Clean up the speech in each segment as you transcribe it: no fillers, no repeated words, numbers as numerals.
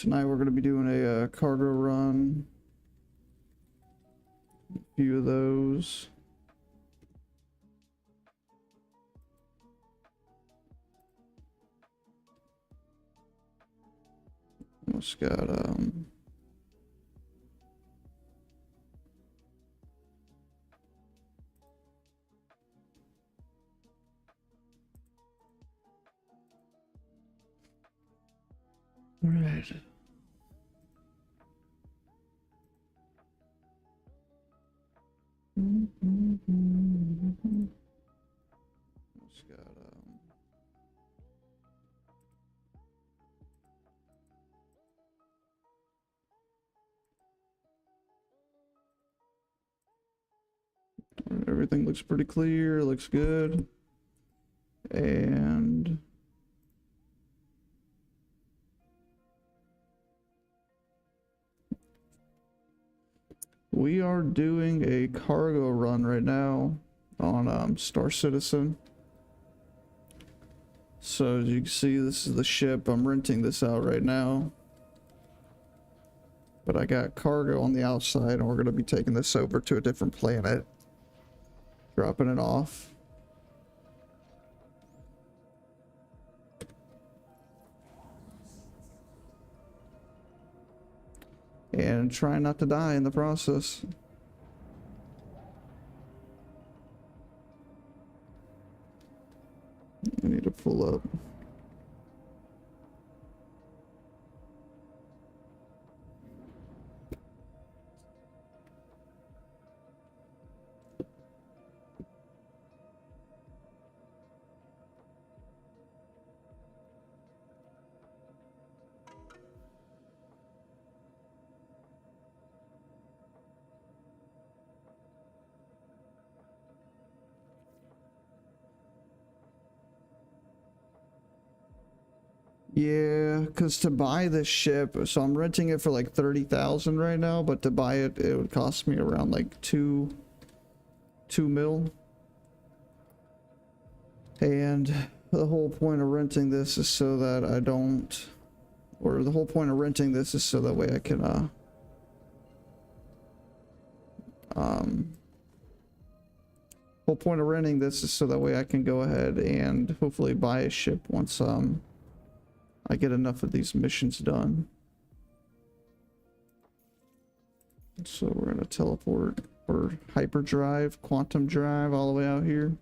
Tonight we're going to be doing a cargo run. A few of those. Almost got all right. Almost got everything looks pretty clear, looks good. And we are doing a cargo run right now on Star Citizen. So as you can see, this is the ship. I'm renting this out right now. But I got cargo on the outside, and we're going to be taking this over to a different planet. Dropping it off. And trying not to die in the process. I need to pull up. Yeah, because to buy this ship, so I'm renting it for like 30,000 right now, but to buy it, it would cost me around like 2 mil. And the whole point of renting this is so that I don't, or the whole point of renting this is so that way I can, whole point of renting this is so that way I can go ahead and hopefully buy a ship once, I get enough of these missions done. So we're gonna teleport or hyperdrive, quantum drive all the way out here.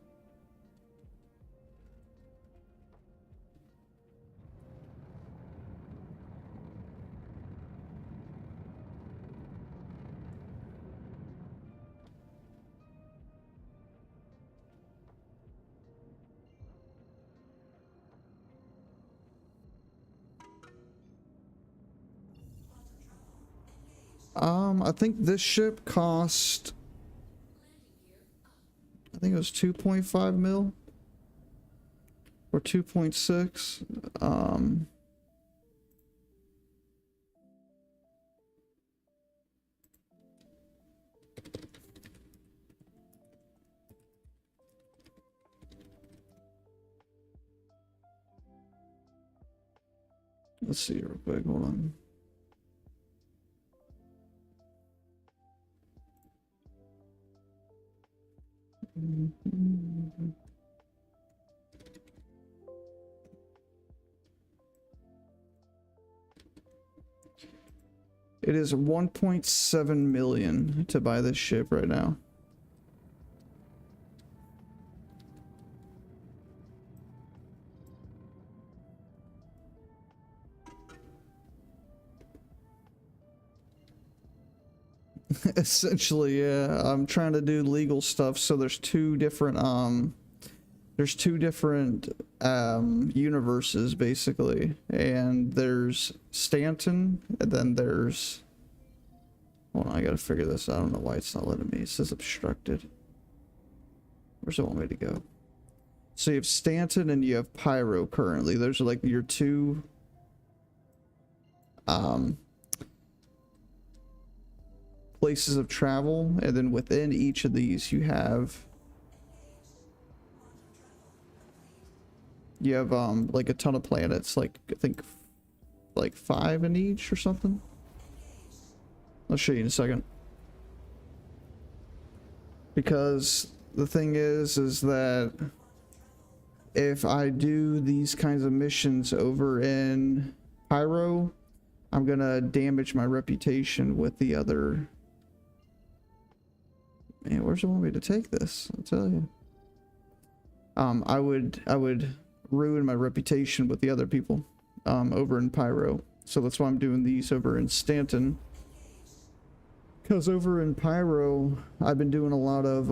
I think this ship cost, I think it was 2.5 mil or 2.6. Let's see real quick, hold on. It is 1.7 million to buy this ship right now. Essentially, yeah. I'm trying to do legal stuff, so there's two different universes basically, and there's Stanton, and then there's, hold on, I gotta figure this out. I don't know why it's not letting me. It says obstructed. Where's it want me to go? So you have Stanton and you have Pyro currently. Those are like your two places of travel, and then within each of these you have like a ton of planets, like I think like 5 in each or something. I'll show you in a second. Because the thing is that if I do these kinds of missions over in Pyro, I'm gonna damage my reputation with the other. Man, where's the one way to take this? I'll tell you. I would ruin my reputation with the other people over in Pyro. So that's why I'm doing these over in Stanton. Because over in Pyro, I've been doing a lot of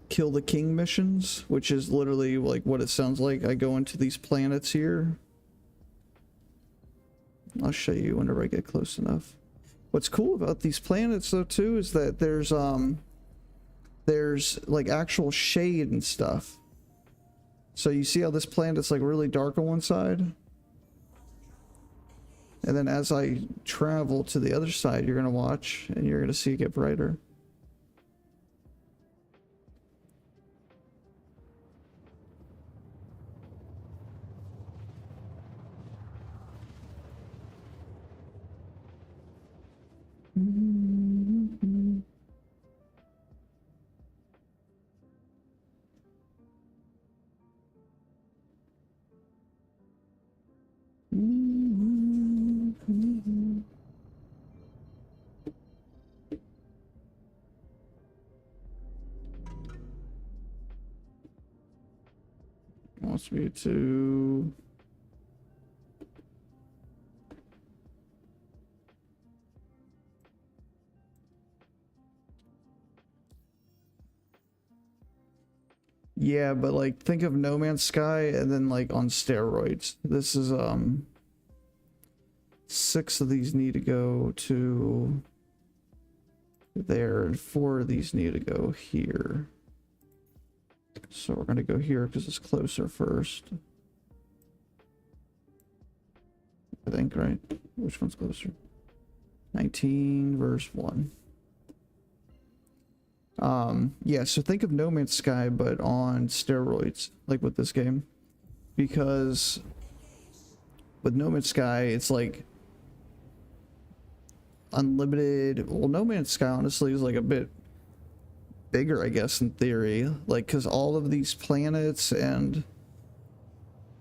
Kill the King missions, which is literally like what it sounds like. I go into these planets here. I'll show you whenever I get close enough. What's cool about these planets though too is that there's like actual shade and stuff. So you see how this planet's like really dark on one side? And then as I travel to the other side, you're gonna watch and you're gonna see it get brighter. Wants me to yeah, but like think of No Man's Sky and then like on steroids. This is 6 of these need to go to there and 4 of these need to go here. So we're gonna go here because it's closer first. I think, right? Which one's closer? 19 verse 1. Yeah, so think of No Man's Sky but on steroids, like with this game. Because with No Man's Sky, it's like unlimited. Well, No Man's Sky honestly is like a bit bigger, I guess, in theory, like because all of these planets and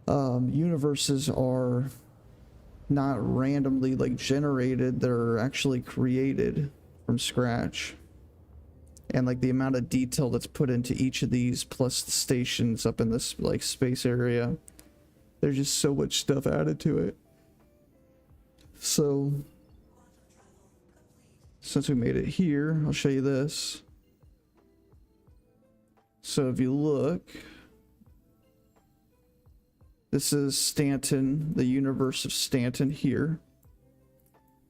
universes are not randomly like generated, they're actually created from scratch. And like the amount of detail that's put into each of these plus the stations up in this like space area, there's just so much stuff added to it. So since we made it here, I'll show you this. So if you look, this is Stanton, the universe of Stanton here.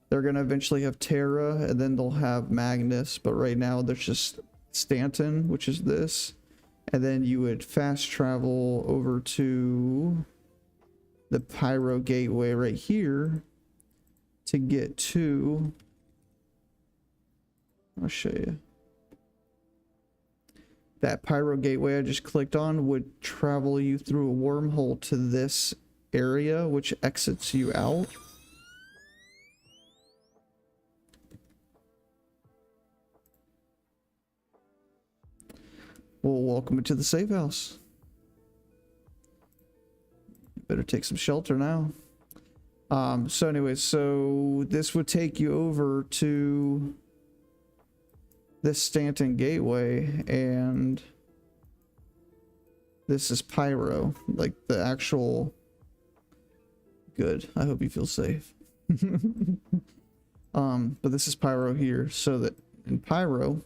They're going to eventually have Terra, and then they'll have Magnus, but right now there's just Stanton, which is this. And then you would fast travel over to the Pyro Gateway right here to get to... I'll show you. That Pyro Gateway I just clicked on would travel you through a wormhole to this area, which exits you out. Well, welcome to the safe house. Better take some shelter now. So anyways, so this would take you over to this Stanton Gateway, and this is Pyro, like the actual... Good. I hope you feel safe. But this is Pyro here, so that in Pyro,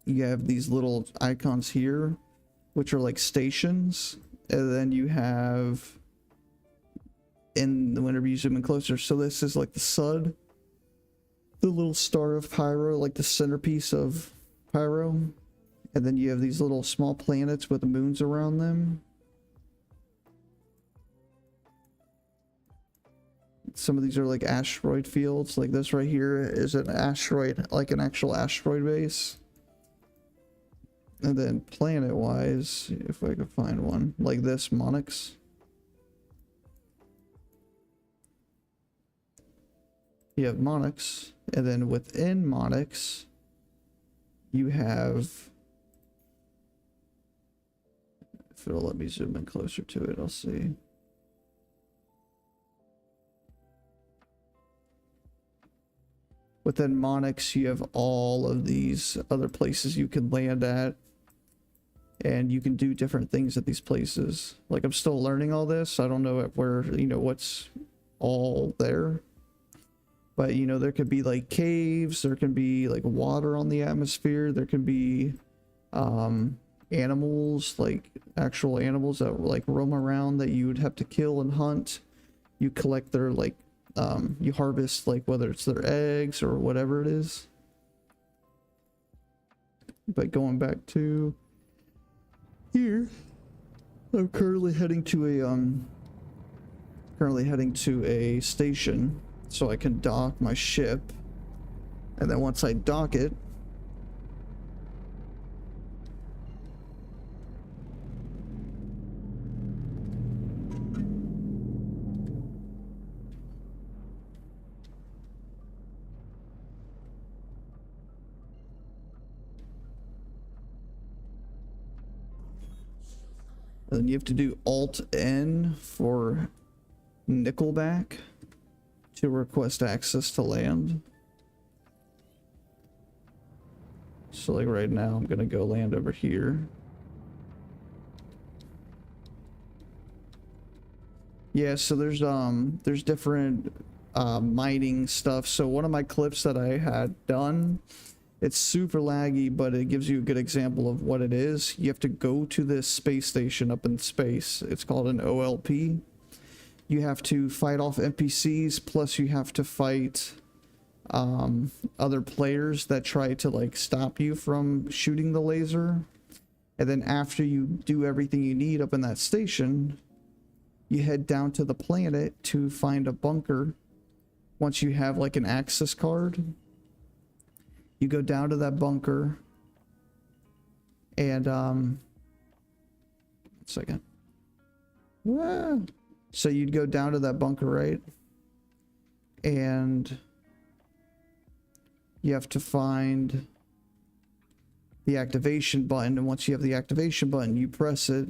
you have these little icons here, which are like stations, and then you have, in whenever you zoom in closer, so this is like the sun, the little star of Pyro, like the centerpiece of Pyro, and then you have these little small planets with the moons around them. Some of these are like asteroid fields, like this right here is an asteroid, like an actual asteroid base. And then planet-wise, if I could find one, like this, Monix. you have Monix, and then within Monix, you have, if it'll let me zoom in closer to it, I'll see. Within Monix, you have all of these other places you can land at, and you can do different things at these places. Like, I'm still learning all this. I don't know where, you know, what's all there. But, you know, there could be like caves, there can be like water on the atmosphere, there can be animals, like actual animals that like roam around that you would have to kill and hunt. You collect their like you harvest, like, whether it's their eggs or whatever it is. But going back to here, I'm currently heading to a station so I can dock my ship, and then once I dock it, then you have to do Alt N for Nickelback to request access to land. So like right now I'm gonna go land over here. Yeah, so there's different mining stuff. So one of my clips that I had done, it's super laggy, but it gives you a good example of what it is. You have to go to this space station up in space. It's called an OLP. You have to fight off NPCs, plus you have to fight other players that try to like stop you from shooting the laser. And then after you do everything you need up in that station, you head down to the planet to find a bunker. Once you have like an access card, you go down to that bunker and one second. So you'd go down to that bunker, right? And you have to find the activation button, and once you have the activation button, you press it,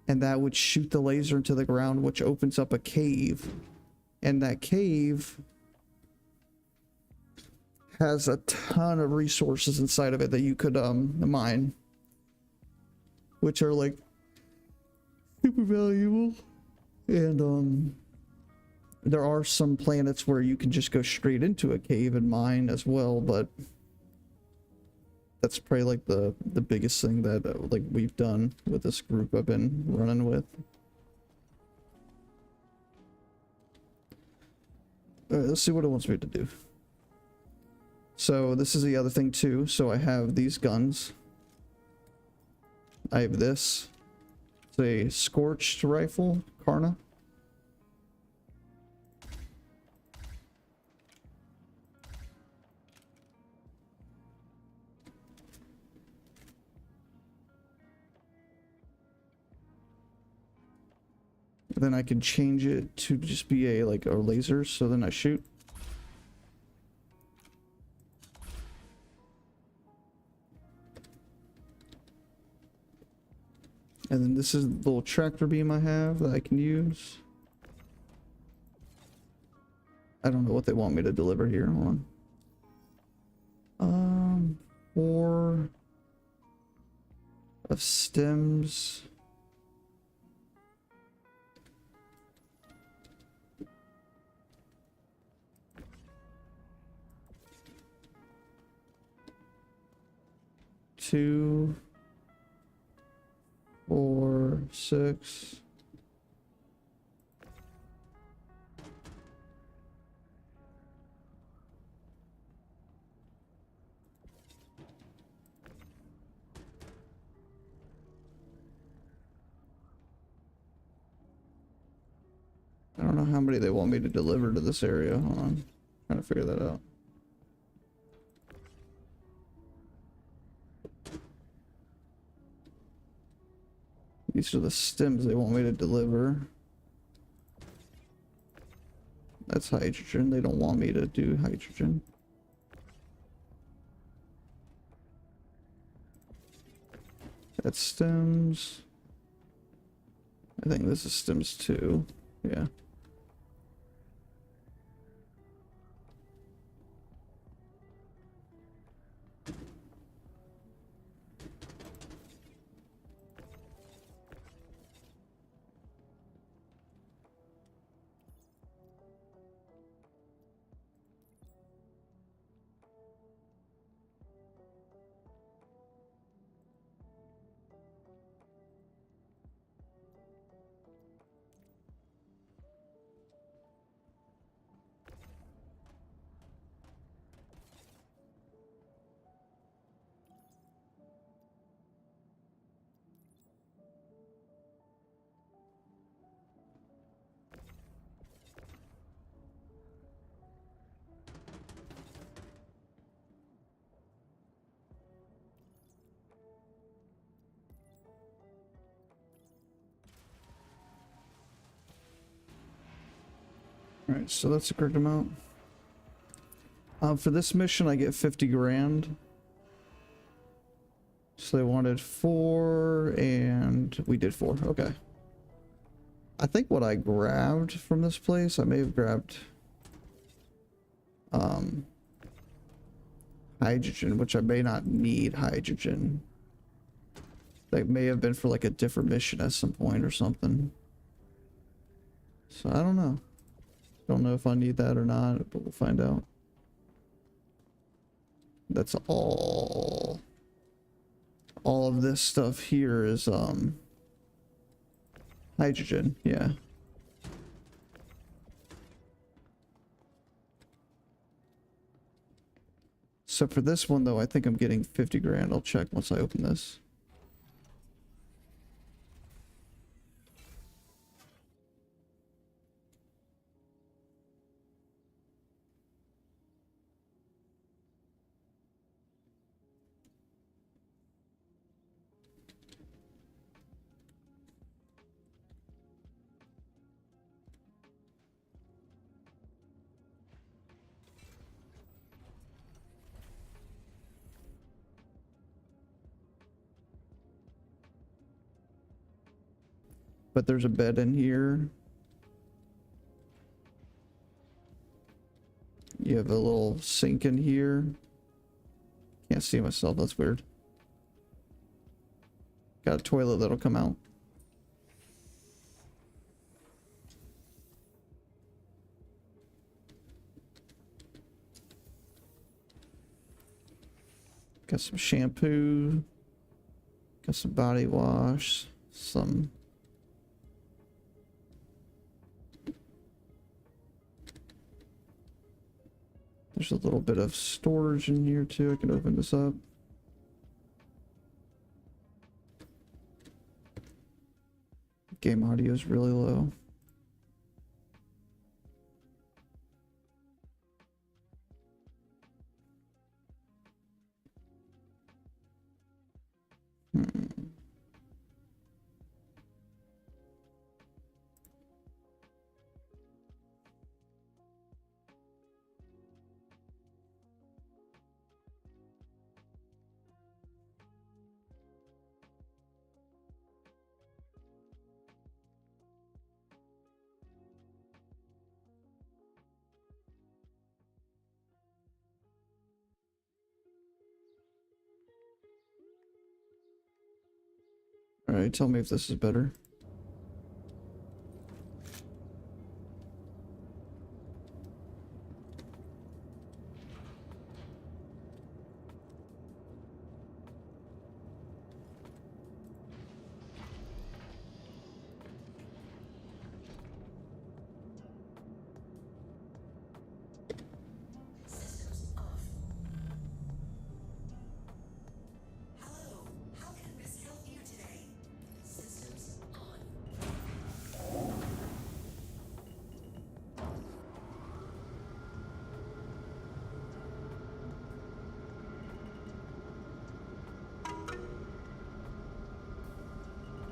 and that would shoot the laser into the ground, which opens up a cave. And that cave has a ton of resources inside of it that you could mine, which are like super valuable. And there are some planets where you can just go straight into a cave and mine as well, but that's probably like the biggest thing that like we've done with this group I've been running with. All right, let's see what it wants me to do. So this is the other thing too. So I have these guns. I have this. It's a scorched rifle, Karna. Then I can change it to just be a like a laser, so then I shoot. And then this is the little tractor beam I have that I can use. I don't know what they want me to deliver here. Hold on. 4 of stems. Two, 4, 6. I don't know how many they want me to deliver to this area. Hold on. Trying to figure that out. These are the stems they want me to deliver. That's hydrogen. They don't want me to do hydrogen. That's stems. I think this is stems too. Yeah. Alright, so that's a correct amount. For this mission, I get 50 grand. So they wanted 4, and we did 4. Okay. I think what I grabbed from this place, I may have grabbed hydrogen, which I may not need hydrogen. That may have been for like a different mission at some point or something. So I don't know. Don't know if I need that or not, but we'll find out. That's all of this stuff here is hydrogen, yeah. So for this one though, I think I'm getting 50 grand. I'll check once I open this. But there's a bed in here. You have a little sink in here. Can't see myself, that's weird. Got a toilet that'll come out. Got some shampoo. Got some body wash. Some... There's a little bit of storage in here too. I can open this up. Game audio is really low. Alright, tell me if this is better.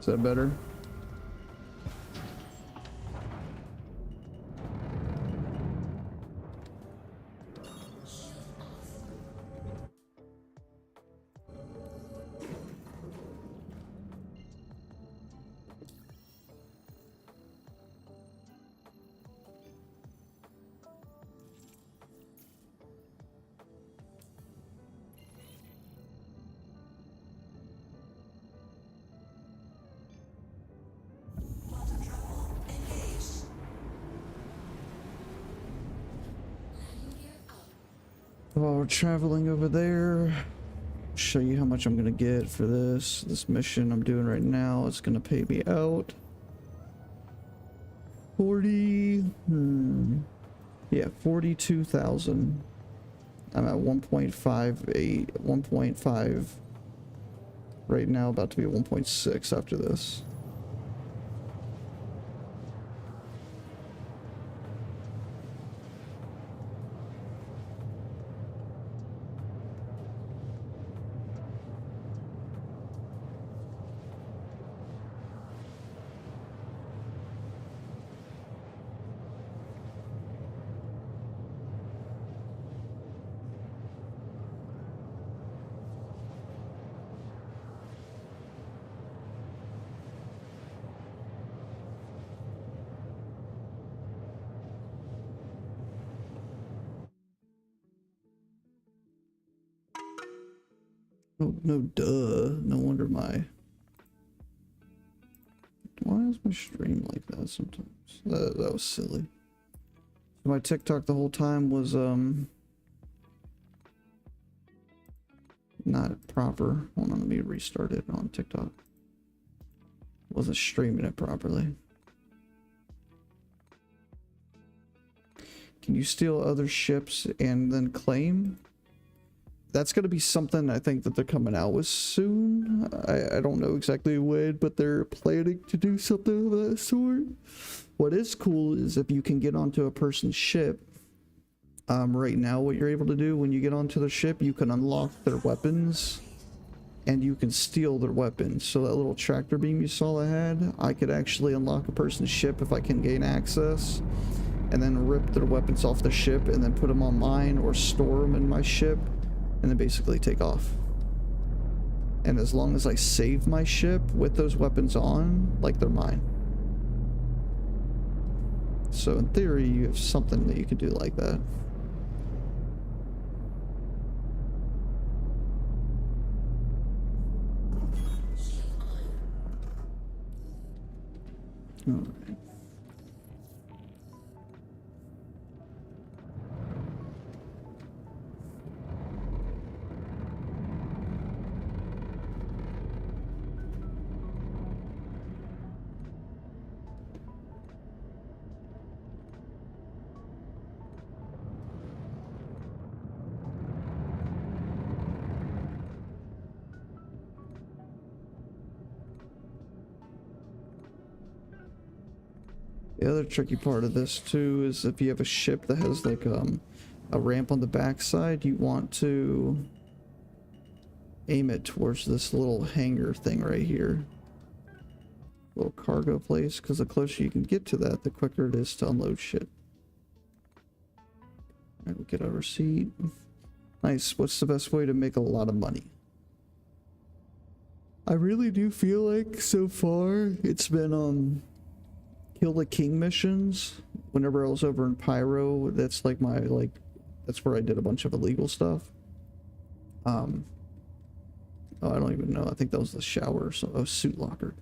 Is that better? while we're traveling over there, show you how much I'm gonna get for this mission I'm doing right now. It's gonna pay me out 42,000. I'm at 1.58, 1.5 right now, about to be 1.6 after this. Oh, no, duh. No wonder why is my stream like that sometimes? That was silly. My TikTok the whole time was, not proper. Hold on, let me restart it on TikTok. Wasn't streaming it properly. Can you steal other ships and then claim? That's going to be something I think that they're coming out with soon. I don't know exactly when, but they're planning to do something of that sort. What is cool is if you can get onto a person's ship. Right now, what you're able to do when you get onto the ship, you can unlock their weapons and you can steal their weapons. So that little tractor beam you saw I had, I could actually unlock a person's ship if I can gain access and then rip their weapons off the ship and then put them on mine or store them in my ship. And then basically take off. And as long as I save my ship with those weapons on, like they're mine. So in theory, you have something that you could do like that. All right. The other tricky part of this too is if you have a ship that has like a ramp on the backside, you want to aim it towards this little hangar thing right here. Little cargo place, because the closer you can get to that, the quicker it is to unload shit. Alright, we'll get our receipt. Nice. What's the best way to make a lot of money? I really do feel like so far it's been kill the king missions. Whenever I was over in Pyro, that's like my that's where I did a bunch of illegal stuff. Oh, I don't even know. I think that was the shower, so suit locker.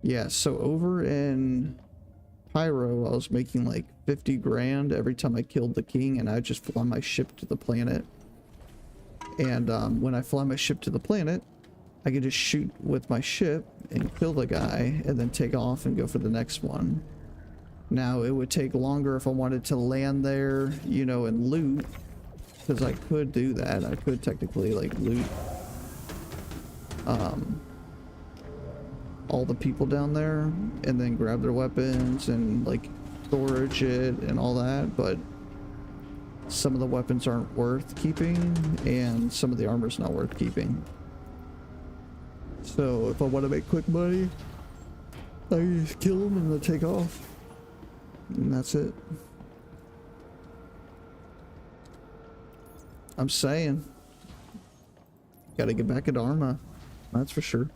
Yeah, so over in Pyro, I was making like 50 grand every time I killed the king, and I just fly my ship to the planet. And when I fly my ship to the planet, I could just shoot with my ship and kill the guy and then take off and go for the next one. Now, it would take longer if I wanted to land there, you know, and loot, because I could do that. I could technically, like, loot all the people down there and then grab their weapons and, like, storage it and all that, but some of the weapons aren't worth keeping and some of the armor's not worth keeping. So if I want to make quick money, I just kill them and then take off. And that's it. I'm saying. Gotta get back at Arma. That's for sure.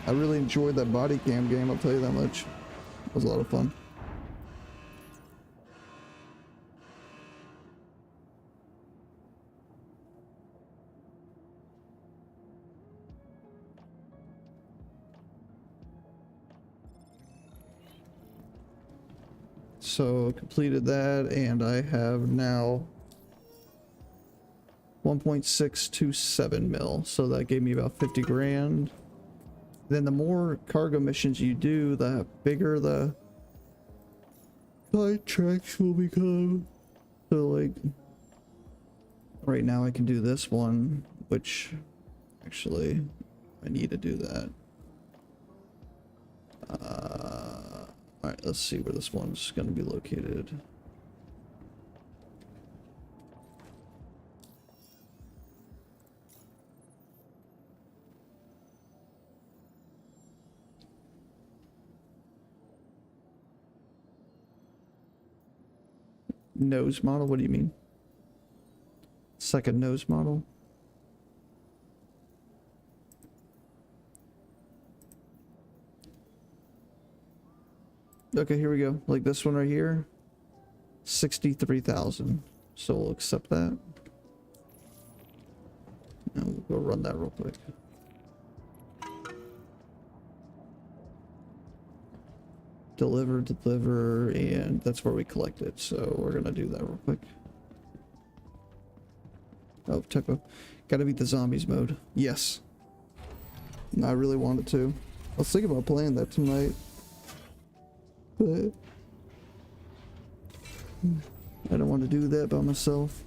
I really enjoyed that body cam game, I'll tell you that much. It was a lot of fun. So completed that, and I have now 1.627 mil. So that gave me about 50 grand. Then the more cargo missions you do, the bigger the contracts will become. So like, right now I can do this one, which actually I need to do that. Alright, let's see where this one's going to be located. Nose model? What do you mean? Second nose model? Okay, here we go. Like this one right here. 63,000. So we'll accept that. And we'll go run that real quick. Deliver, and that's where we collect it. So we're gonna do that real quick. Oh, typo. Gotta beat the zombies mode. Yes. I really wanted to. I was thinking about playing that tonight. But I don't want to do that by myself.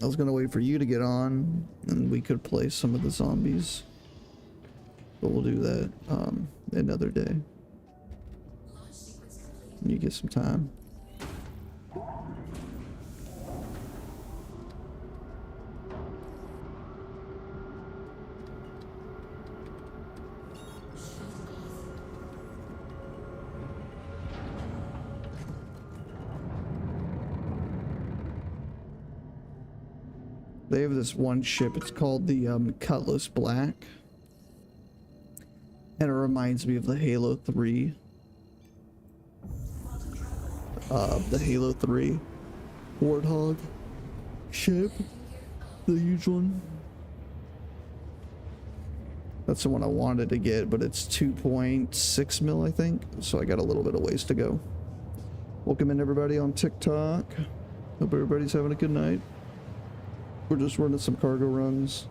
I was gonna wait for you to get on and we could play some of the zombies. But we'll do that another day. When you get some time. They have this one ship, it's called the Cutlass Black. And it reminds me of the Halo 3. The Halo 3 Warthog ship. The huge one. That's the one I wanted to get, but it's 2.6 mil, I think. So I got a little bit of ways to go. Welcome in everybody on TikTok. Hope everybody's having a good night. We're just running some cargo runs.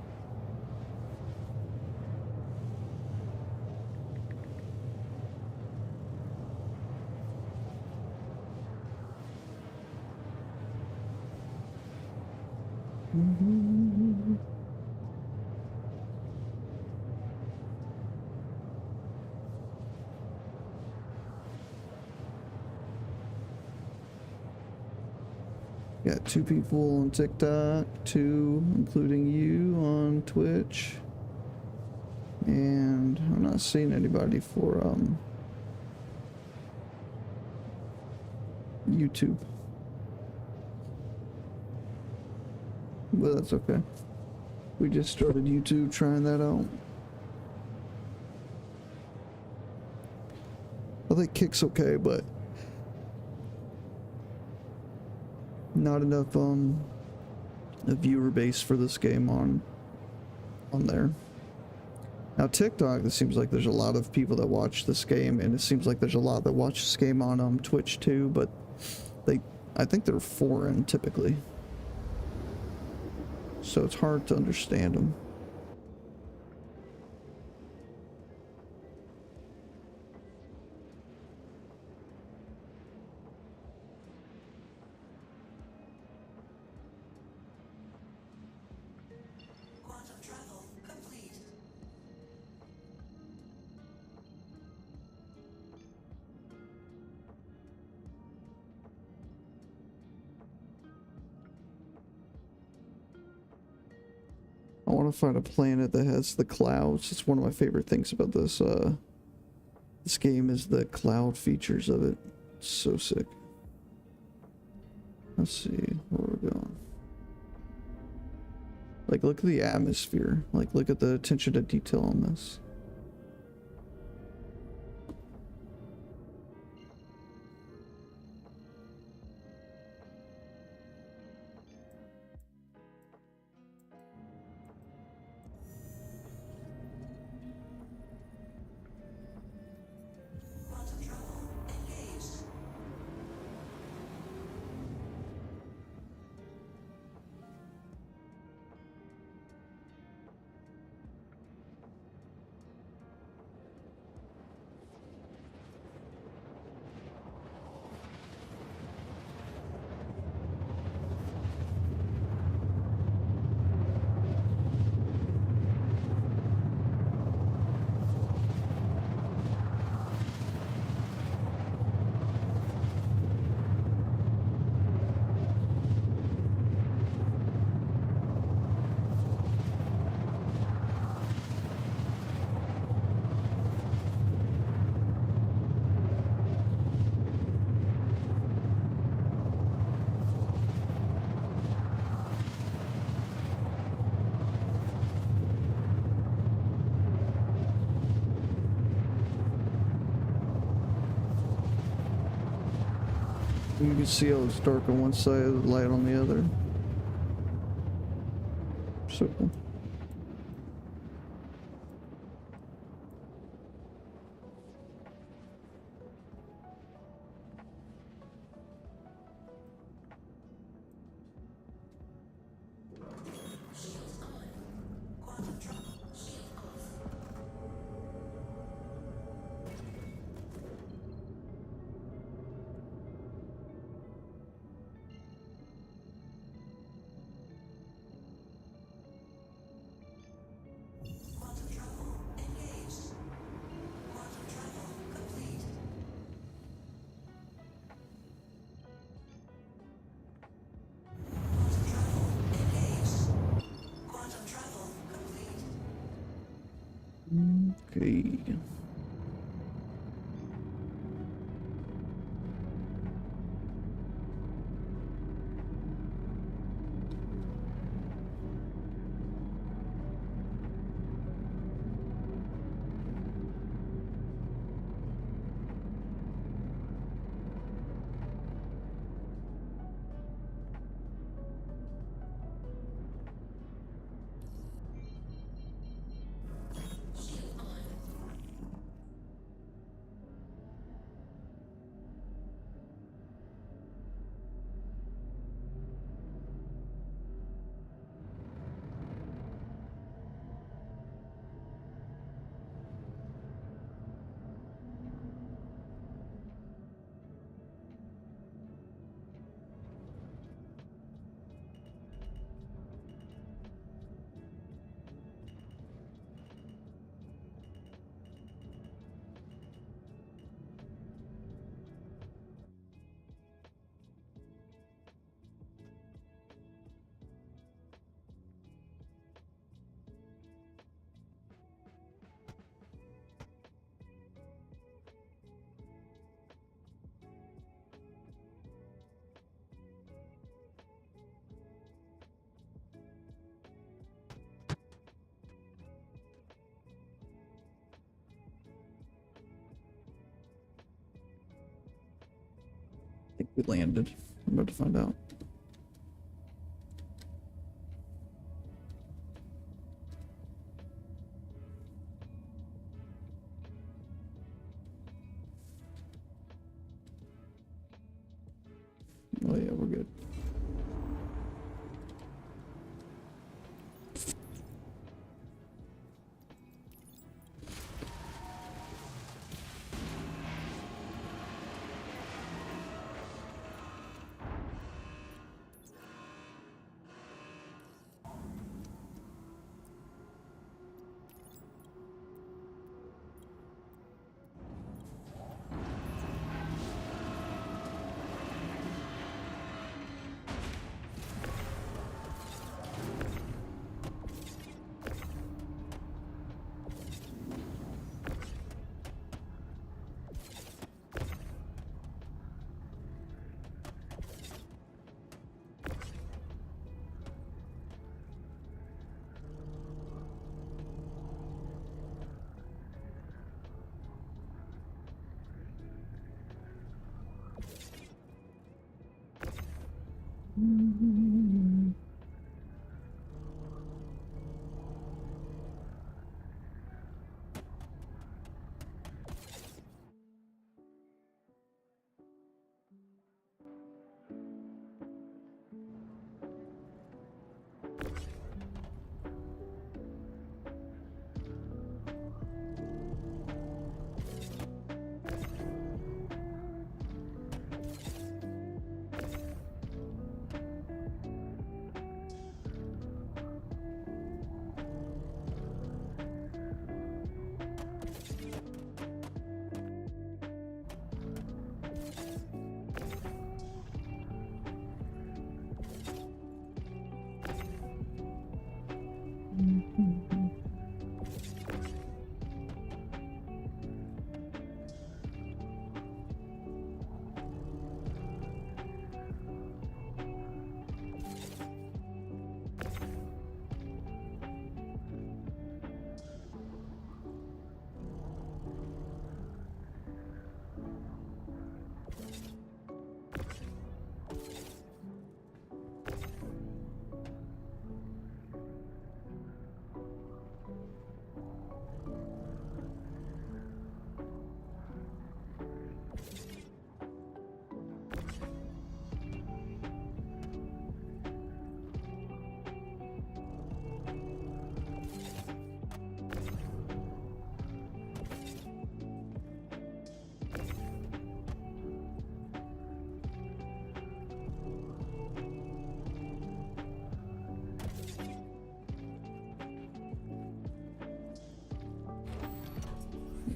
Got 2 people on TikTok, 2 including you on Twitch, and I'm not seeing anybody for YouTube, but that's okay. We just started YouTube, trying that out. I think Kick's okay, but not enough a viewer base for this game on there. Now TikTok, it seems like there's a lot of people that watch this game, and it seems like there's a lot that watch this game on Twitch too, but I think they're foreign typically, so it's hard to understand them. I want to find a planet that has the clouds. It's one of my favorite things about this this game is the cloud features of it. It's so sick. Let's see where we're going. Like, look at the atmosphere. Like, look at the attention to detail on this. You can see how it's dark on one side, light on the other. So cool. Okay. I think we landed. I'm about to find out. Oh yeah, we're good.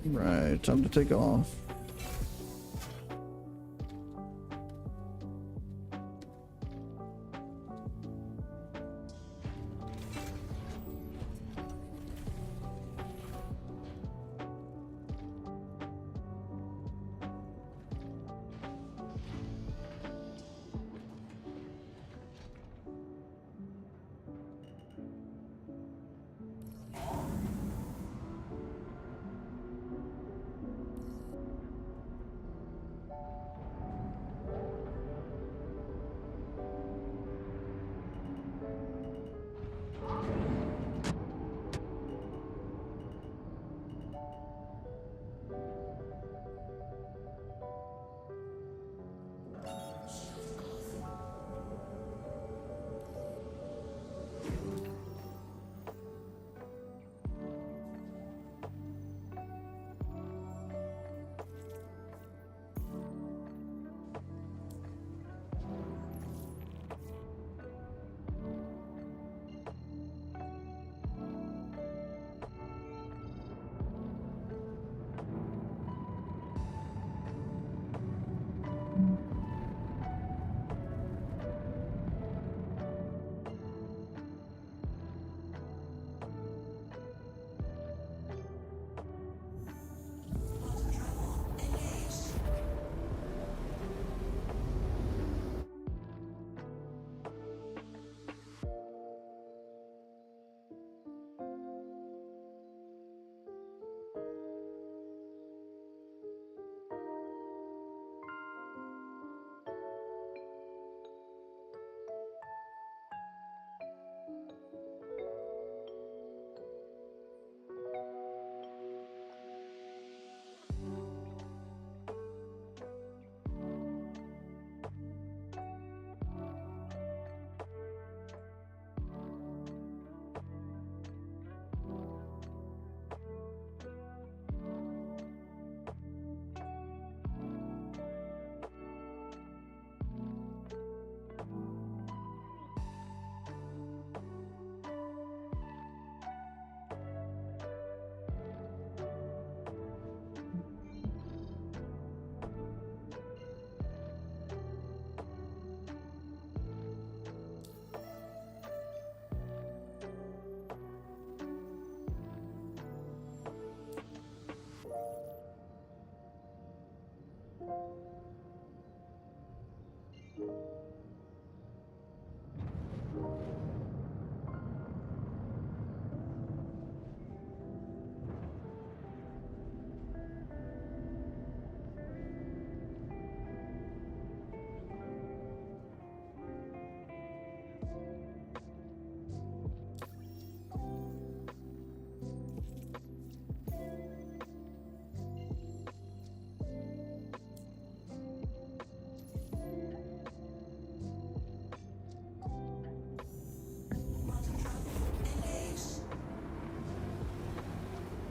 Right, time to take off.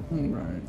Right.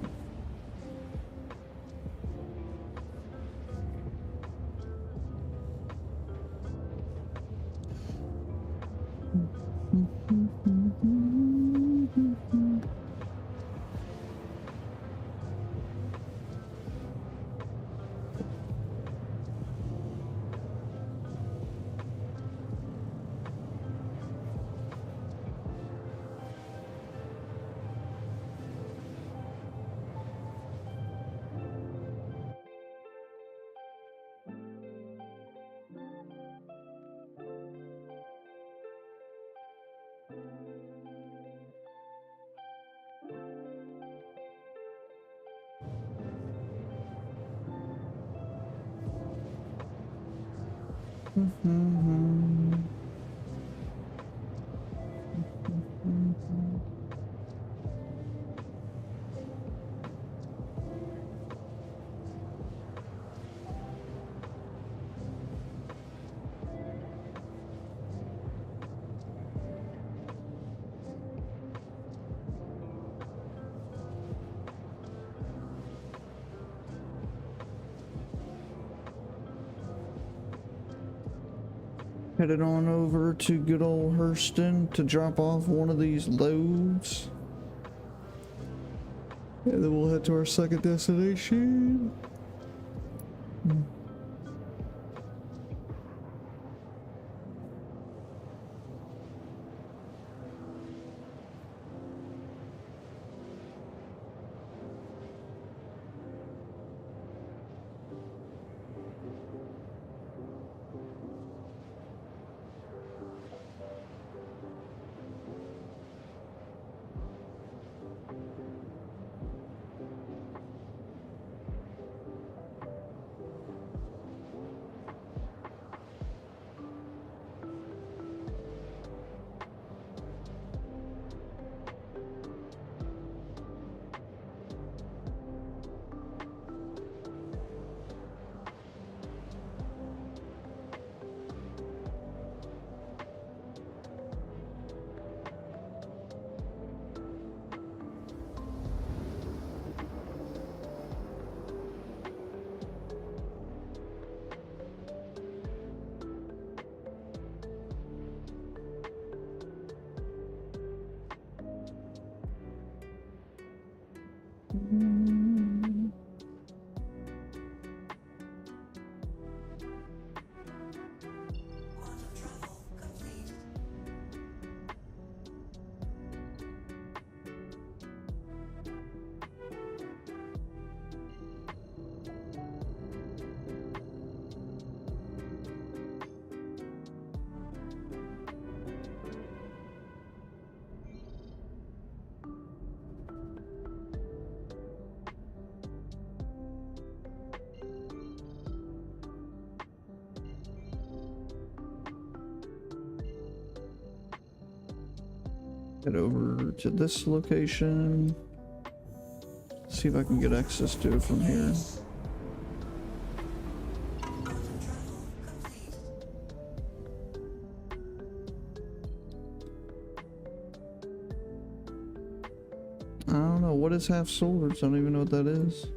Headed on over to good old Hurston to drop off one of these loads. And then we'll head to our second destination. Head over to this location. See if I can get access to it from here. I don't know, what is half swords? I don't even know what that is.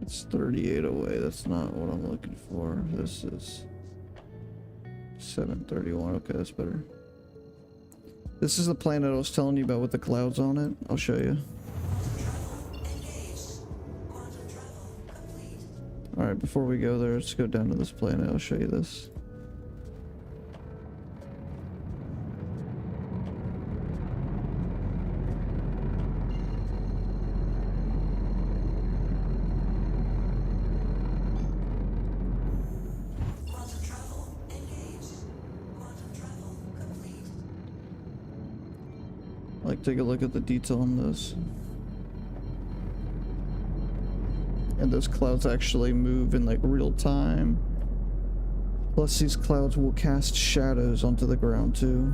It's 38 away. That's not what I'm looking for. This is 731. Okay, that's better. This is the planet I was telling you about with the clouds on it. I'll show you. Alright, before we go there, let's go down to this planet. I'll show you this. Like, take a look at the detail on this. And those clouds actually move in like real time. Plus these clouds will cast shadows onto the ground too.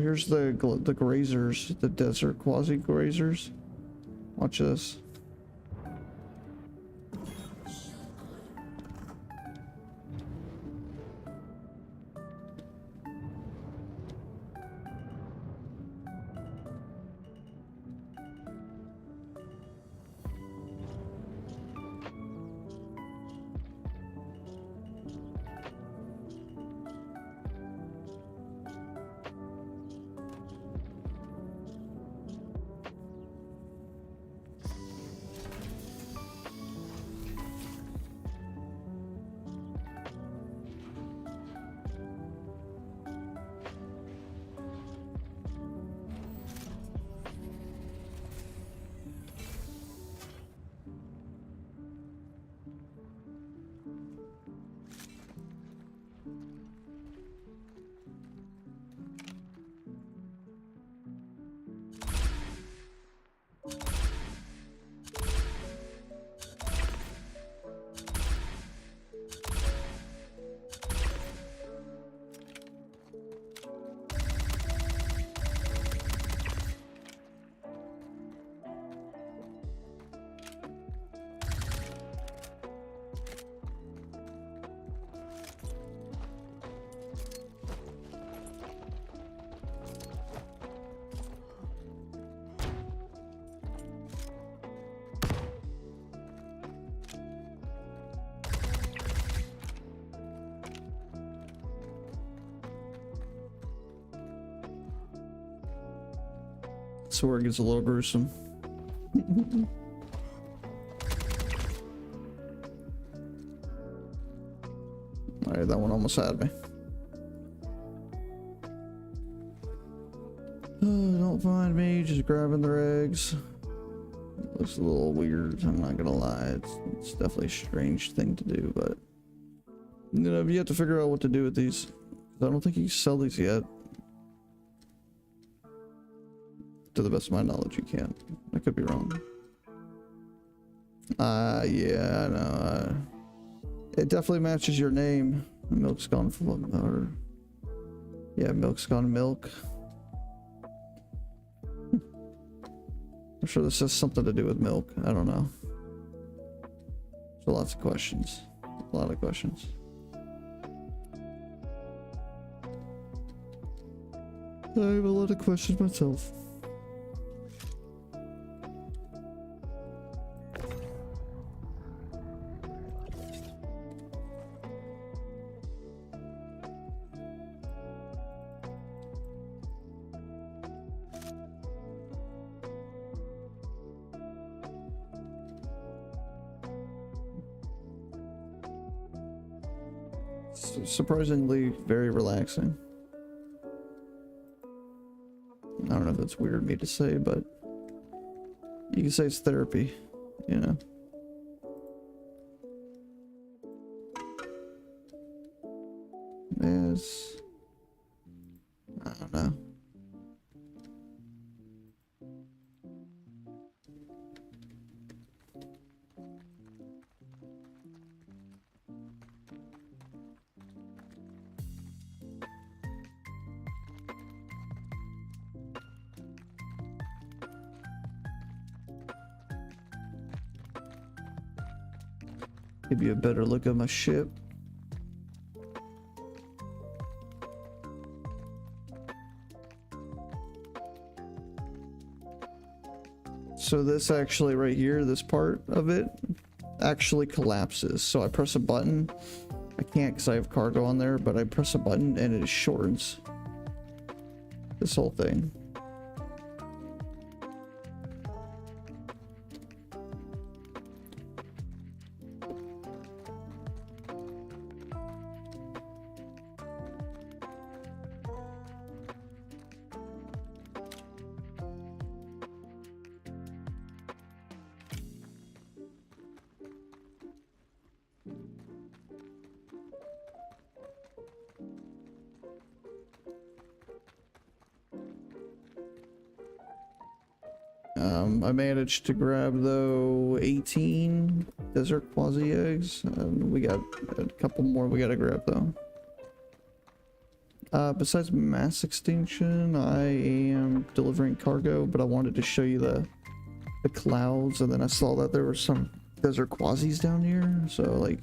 here's the grazers, the desert quasi grazers. Watch this. That's where it gets a little gruesome. Alright, that one almost had me. Don't find me just grabbing their eggs. It looks a little weird, I'm not gonna lie. It's definitely a strange thing to do, but you know, you have to figure out what to do with these. I don't think you can sell these yet. To the best of my knowledge, you can't. I could be wrong. Yeah, I know. It definitely matches your name. Milk's gone from, or yeah, milk's gone milk. I'm sure this has something to do with milk. I don't know. So lots of questions. A lot of questions. I have a lot of questions myself. Surprisingly very relaxing. I don't know if that's weird of me to say, but you can say it's therapy, you know. Yes. I don't know. Give you a better look at my ship. So this actually right here, this part of it actually collapses. So I press a button. I can't because I have cargo on there, but I press a button and it shortens this whole thing. I managed to grab though 18 desert quasi eggs. We got a couple more we gotta grab though. Besides mass extinction, I am delivering cargo, but I wanted to show you the clouds, and then I saw that there were some desert quasis down here, so like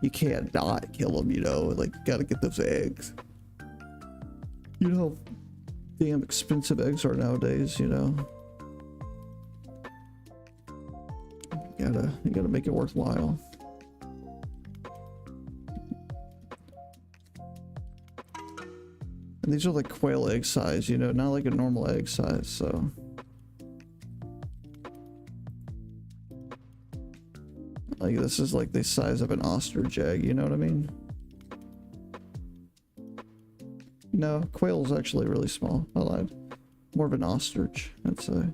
you can't not kill them, you know, like you gotta get those eggs. You know how damn expensive eggs are nowadays, you know. You gotta make it worthwhile. And these are like quail egg size, you know, not like a normal egg size, so. Like this is like the size of an ostrich egg, you know what I mean? No, quail is actually really small. I lied. More of an ostrich, I'd say.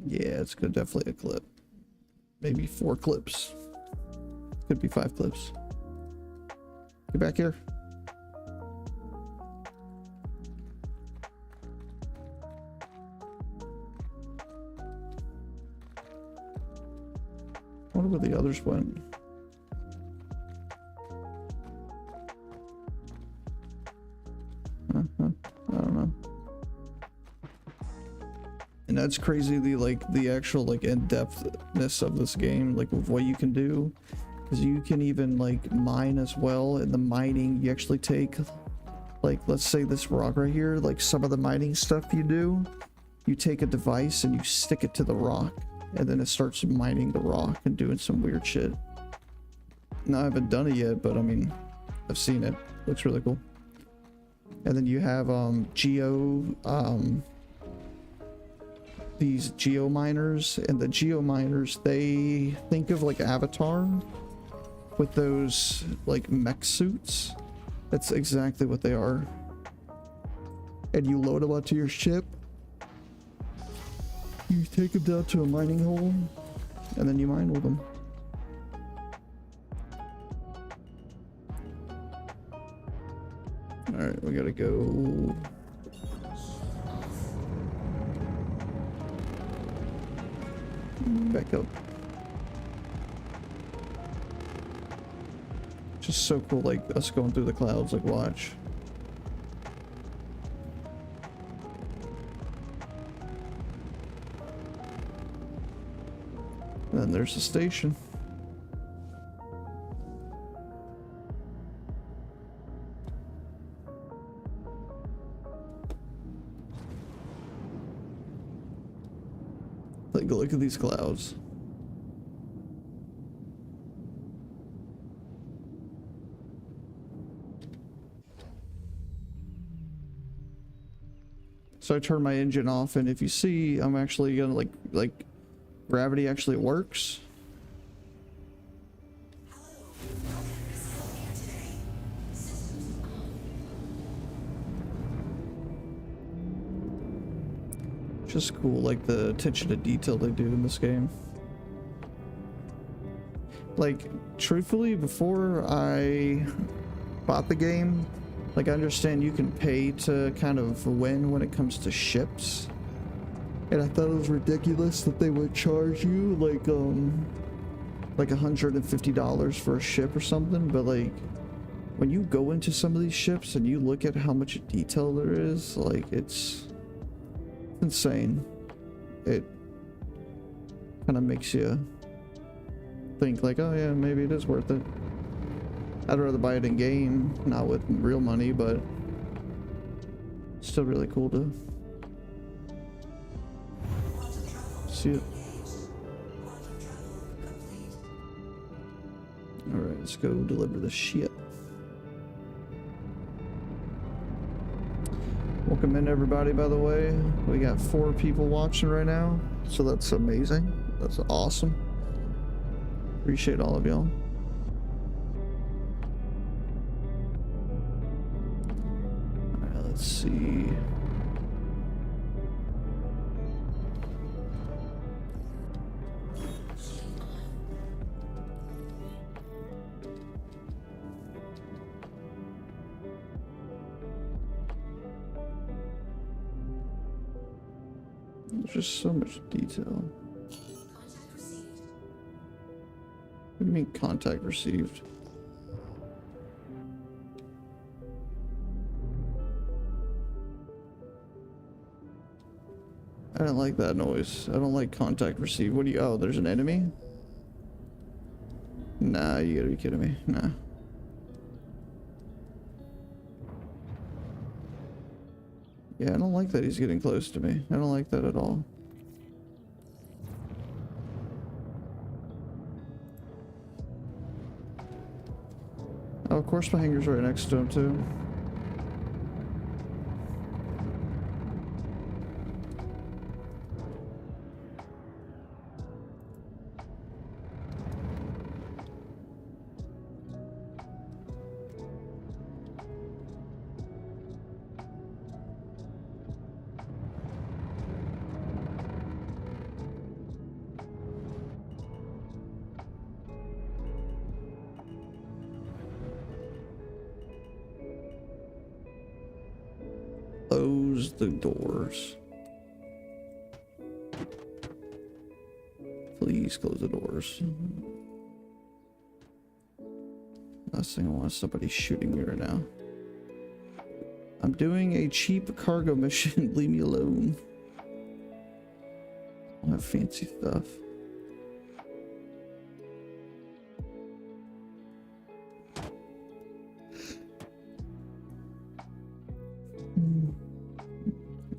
Yeah, it's good. Definitely a clip. Maybe 4 clips. Could be 5 clips. Get back here. I wonder where the others went. I don't know. And that's crazy, the actual like in-depthness of this game, like of what you can do. Because you can even like mine as well. In the mining, you actually take, like, let's say this rock right here, like some of the mining stuff you do, you take a device and you stick it to the rock, and then it starts mining the rock and doing some weird shit. Now, I haven't done it yet, but I mean, I've seen it. Looks really cool. And then you have these geo miners, and the geo miners, they think of like Avatar with those like mech suits. That's exactly what they are. And you load them onto your ship, you take them down to a mining hole, and then you mine with them. All right, we gotta go. Back up. Just so cool, like us going through the clouds, like watch. And then there's the station. Like, look at these clouds. So I turn my engine off, and if you see, I'm actually gonna like gravity actually works. Just cool, like the attention to detail they do in this game. Like, truthfully, before I bought the game, like, I understand you can pay to kind of win when it comes to ships. And I thought it was ridiculous that they would charge you like $150 for a ship or something, but like when you go into some of these ships and you look at how much detail there is, like it's insane. It kind of makes you think like, oh yeah, maybe it is worth it. I'd rather buy it in game, not with real money, but still really cool to see it. Alright, let's go deliver the shit. Welcome in, everybody, by the way. We got 4 people watching right now, so that's amazing. That's awesome. Appreciate all of y'all. Alright, let's see. There's just so much detail. What do you mean contact received? I don't like that noise. I don't like contact received. What do you... Oh, there's an enemy? Nah, you gotta be kidding me. Nah. Yeah, I don't like that he's getting close to me. I don't like that at all. Oh, of course my hangar's right next to him, too. Close the doors. Please close the doors. Last thing I want is somebody shooting me right now. I'm doing a cheap cargo mission. Leave me alone. I have fancy stuff.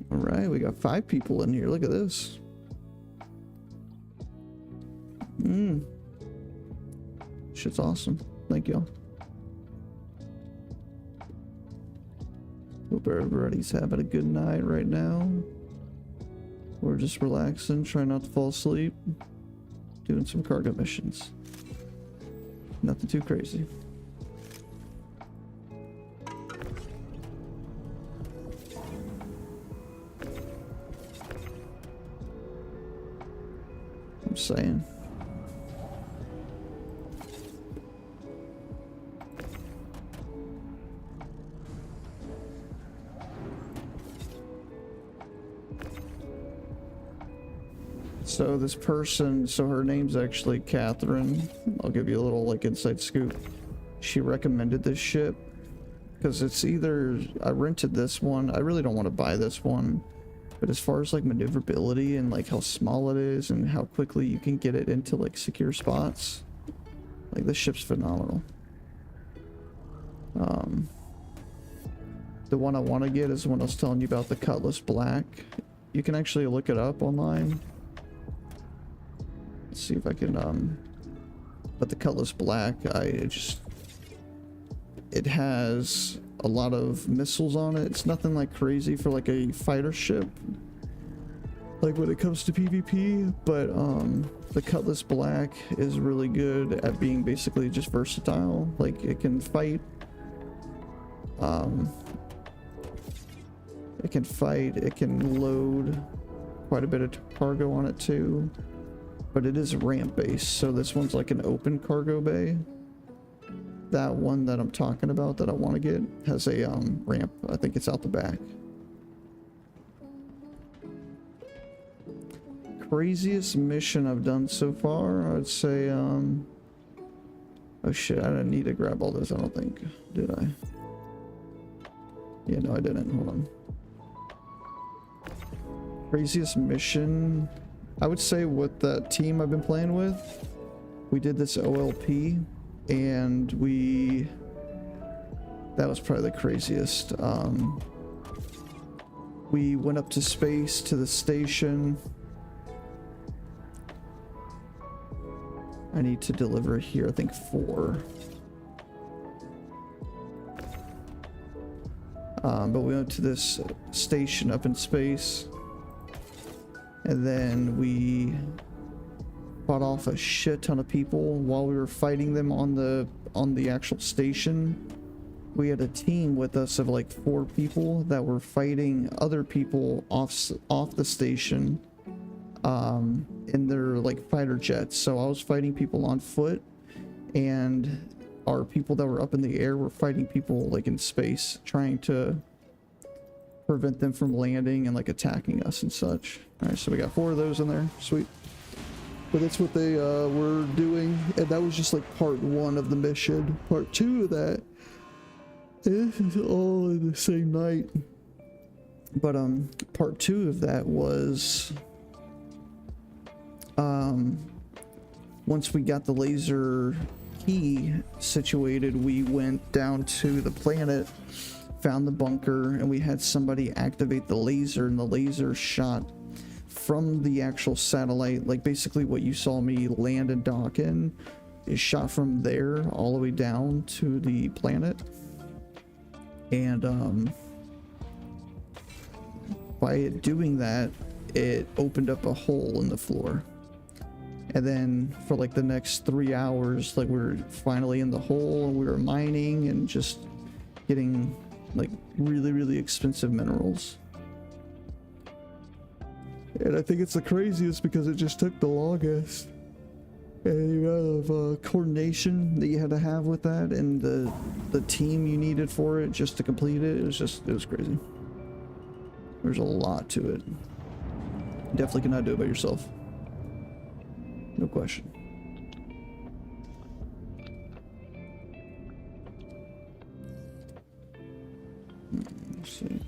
Alright, we got 5 people in here. Look at this. Shit's awesome. Thank y'all. Hope everybody's having a good night right now. We're just relaxing, trying not to fall asleep. Doing some cargo missions. Nothing too crazy. I'm saying. So this person, so her name's actually Catherine. I'll give you a little like inside scoop. She recommended this ship because it's either I rented this one. I really don't want to buy this one, but as far as like maneuverability and like how small it is and how quickly you can get it into like secure spots, like this ship's phenomenal. The one I want to get is the one I was telling you about, the Cutlass Black. You can actually look it up online. Let's see if I can, but the Cutlass Black, it has a lot of missiles on it. It's nothing like crazy for like a fighter ship, like when it comes to PvP, but the Cutlass Black is really good at being basically just versatile. Like it can fight, it can load quite a bit of cargo on it too. But it is ramp based, so this one's like an open cargo bay. That one that I'm talking about that I want to get has a ramp. I think it's out the back. Craziest mission I've done so far, I'd say oh shit, I didn't need to grab all this, I don't think. Did I? Yeah, no I didn't. Hold on. Craziest mission, I would say with that team I've been playing with, we did this OLP, and that was probably the craziest. We went up to space to the station. I need to deliver here, I think 4. But we went to this station up in space. And then we fought off a shit ton of people while we were fighting them on the actual station. We had a team with us of like 4 people that were fighting other people off the station in their like fighter jets. So I was fighting people on foot, and our people that were up in the air were fighting people like in space, trying to prevent them from landing and like attacking us and such. All right, so we got 4 of those in there. Sweet. But that's what they were doing, and that was just like part 1 of the mission. Part 2 of that, this is all in the same night. But part 2 of that was once we got the laser key situated, we went down to the planet, found the bunker, and we had somebody activate the laser, and the laser shot from the actual satellite, like basically what you saw me land and dock in, is shot from there all the way down to the planet. And by it doing that, it opened up a hole in the floor. And then for like the next 3 hours, like we were finally in the hole, and we were mining and just getting like really, really expensive minerals. And I think it's the craziest because it just took the longest. And the amount of coordination that you had to have with that, and the team you needed for it just to complete it, it was crazy. There's a lot to it. You definitely cannot do it by yourself. No question. Let's see.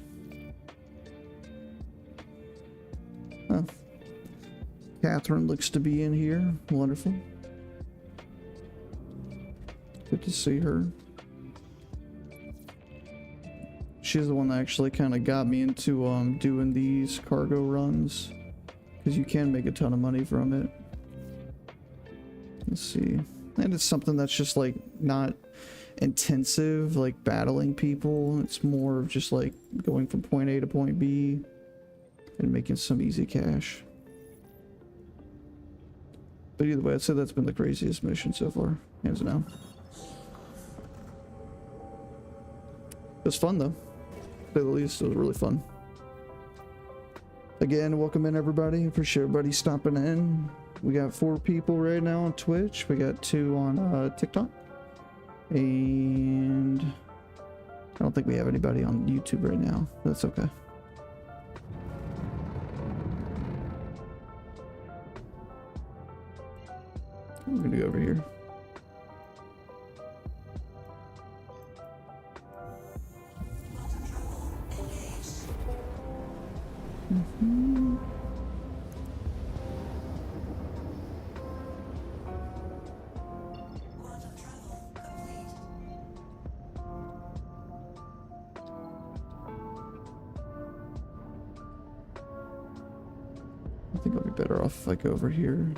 Huh. Catherine looks to be in here. Wonderful. Good to see her. She's the one that actually kind of got me into doing these cargo runs, because you can make a ton of money from it. Let's see. And it's something that's just like not intensive, like battling people. It's more of just like going from point A to point B and making some easy cash. But either way, I'd say that's been the craziest mission so far, hands down. It was fun though, to say the least. It was really fun. Again, welcome in everybody. Appreciate everybody stopping in. We got 4 people right now on Twitch. We got 2 on TikTok. And I don't think we have anybody on YouTube right now. That's okay. We're gonna go over here. I think I'll be better off if I go over here.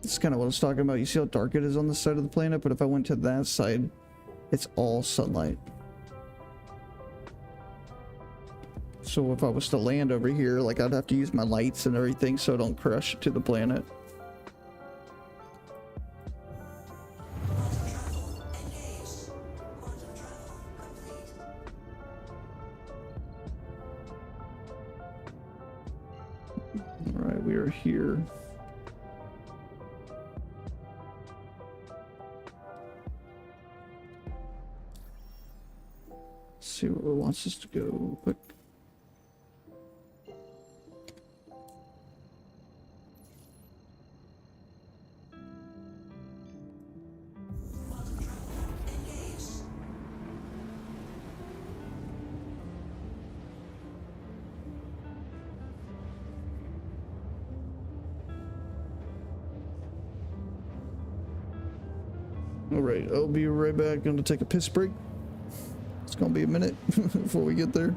This is kind of what I was talking about. You see how dark it is on this side of the planet, but if I went to that side, it's all sunlight. So if I was to land over here, like I'd have to use my lights and everything so I don't crash to the planet. All right, we are here. Let's see where it wants us to go quick. Alright, I'll be right back. Gonna take a piss break. It's gonna be a minute before we get there.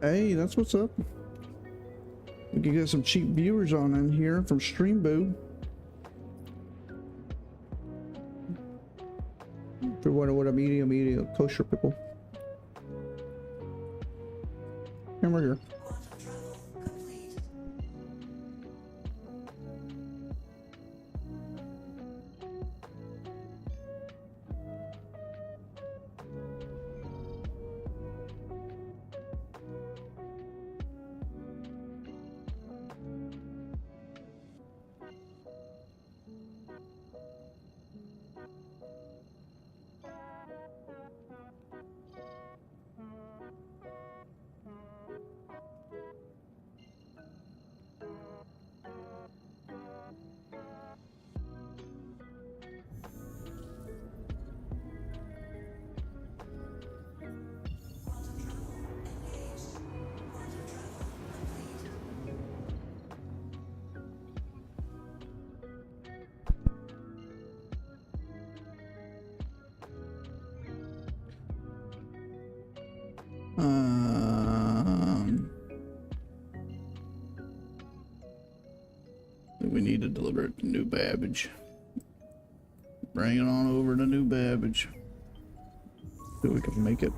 Hey, that's what's up. We can get some cheap viewers on in here from Streamboo. For what a medium kosher people. Come here. We need to deliver it to New Babbage. Bring it on over to New Babbage. So we can make it.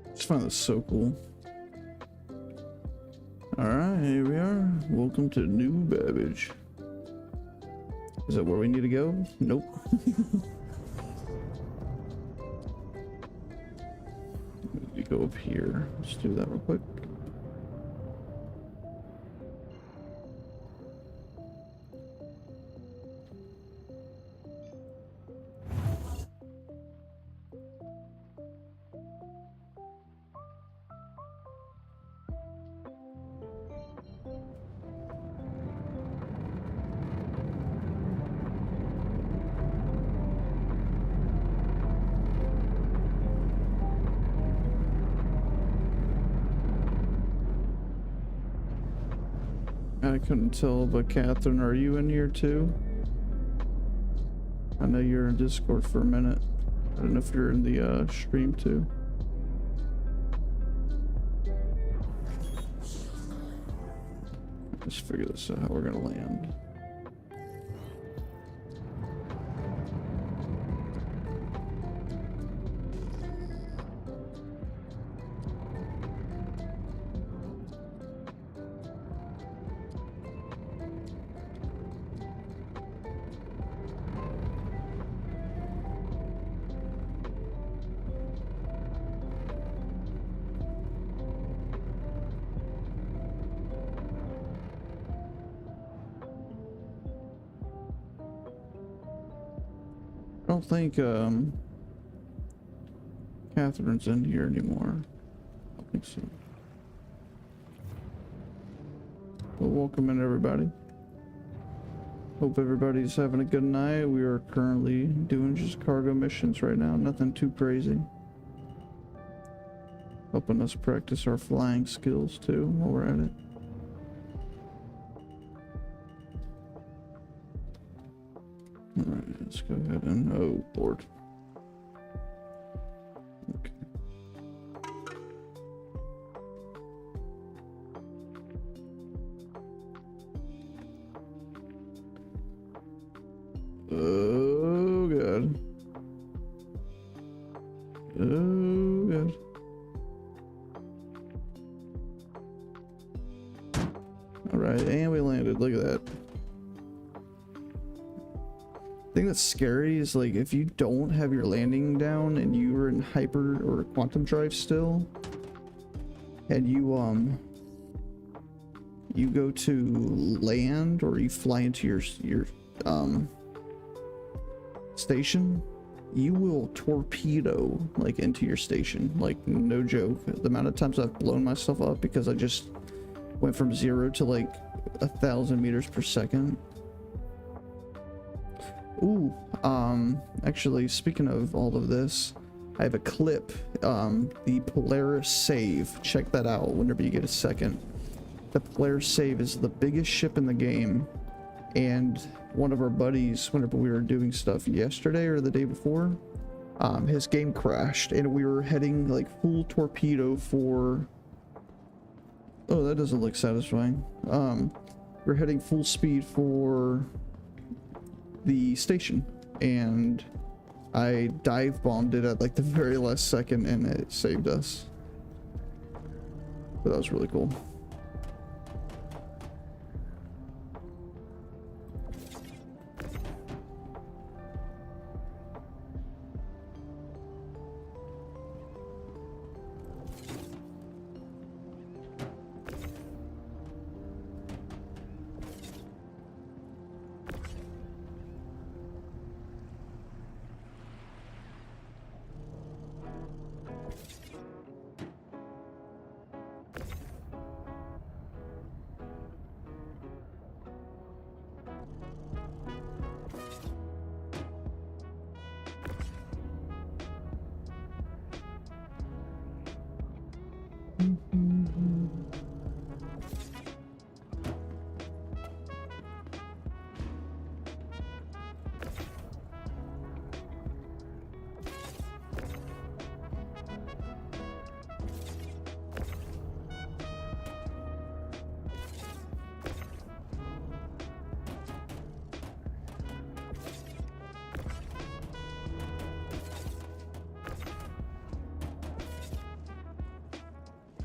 I find this so cool. Alright, here we are. Welcome to New Babbage. Is that where we need to go? Nope. We go up here. Let's do that real quick. I couldn't tell, but Catherine, are you in here too? I know you're in Discord for a minute. I don't know if you're in the stream too. Let's figure this out, how we're gonna land. I don't think Catherine's in here anymore. I don't think so. Well, welcome in everybody. Hope everybody's having a good night. We are currently doing just cargo missions right now, nothing too crazy. Helping us practice our flying skills too while we're at it. Alright, let's go ahead and... oh, board. Okay. Oh, God. Oh, God. Alright, and we landed. Look at that. The thing that's scary is, like, if you don't have your landing down and you are in hyper or quantum drive still, and you go to land or you fly into your station, you will torpedo like into your station, like no joke. The amount of times I've blown myself up because I just went from 0 to like 1,000 meters per second. Ooh, actually, speaking of all of this, I have a clip, the Polaris Save. Check that out whenever you get a second. The Polaris Save is the biggest ship in the game, and one of our buddies, whenever we were doing stuff yesterday or the day before, his game crashed, and we were heading like full torpedo for... Oh, that doesn't look satisfying. We're heading full speed for the station, and I dive bombed it at like the very last second, and it saved us. But that was really cool.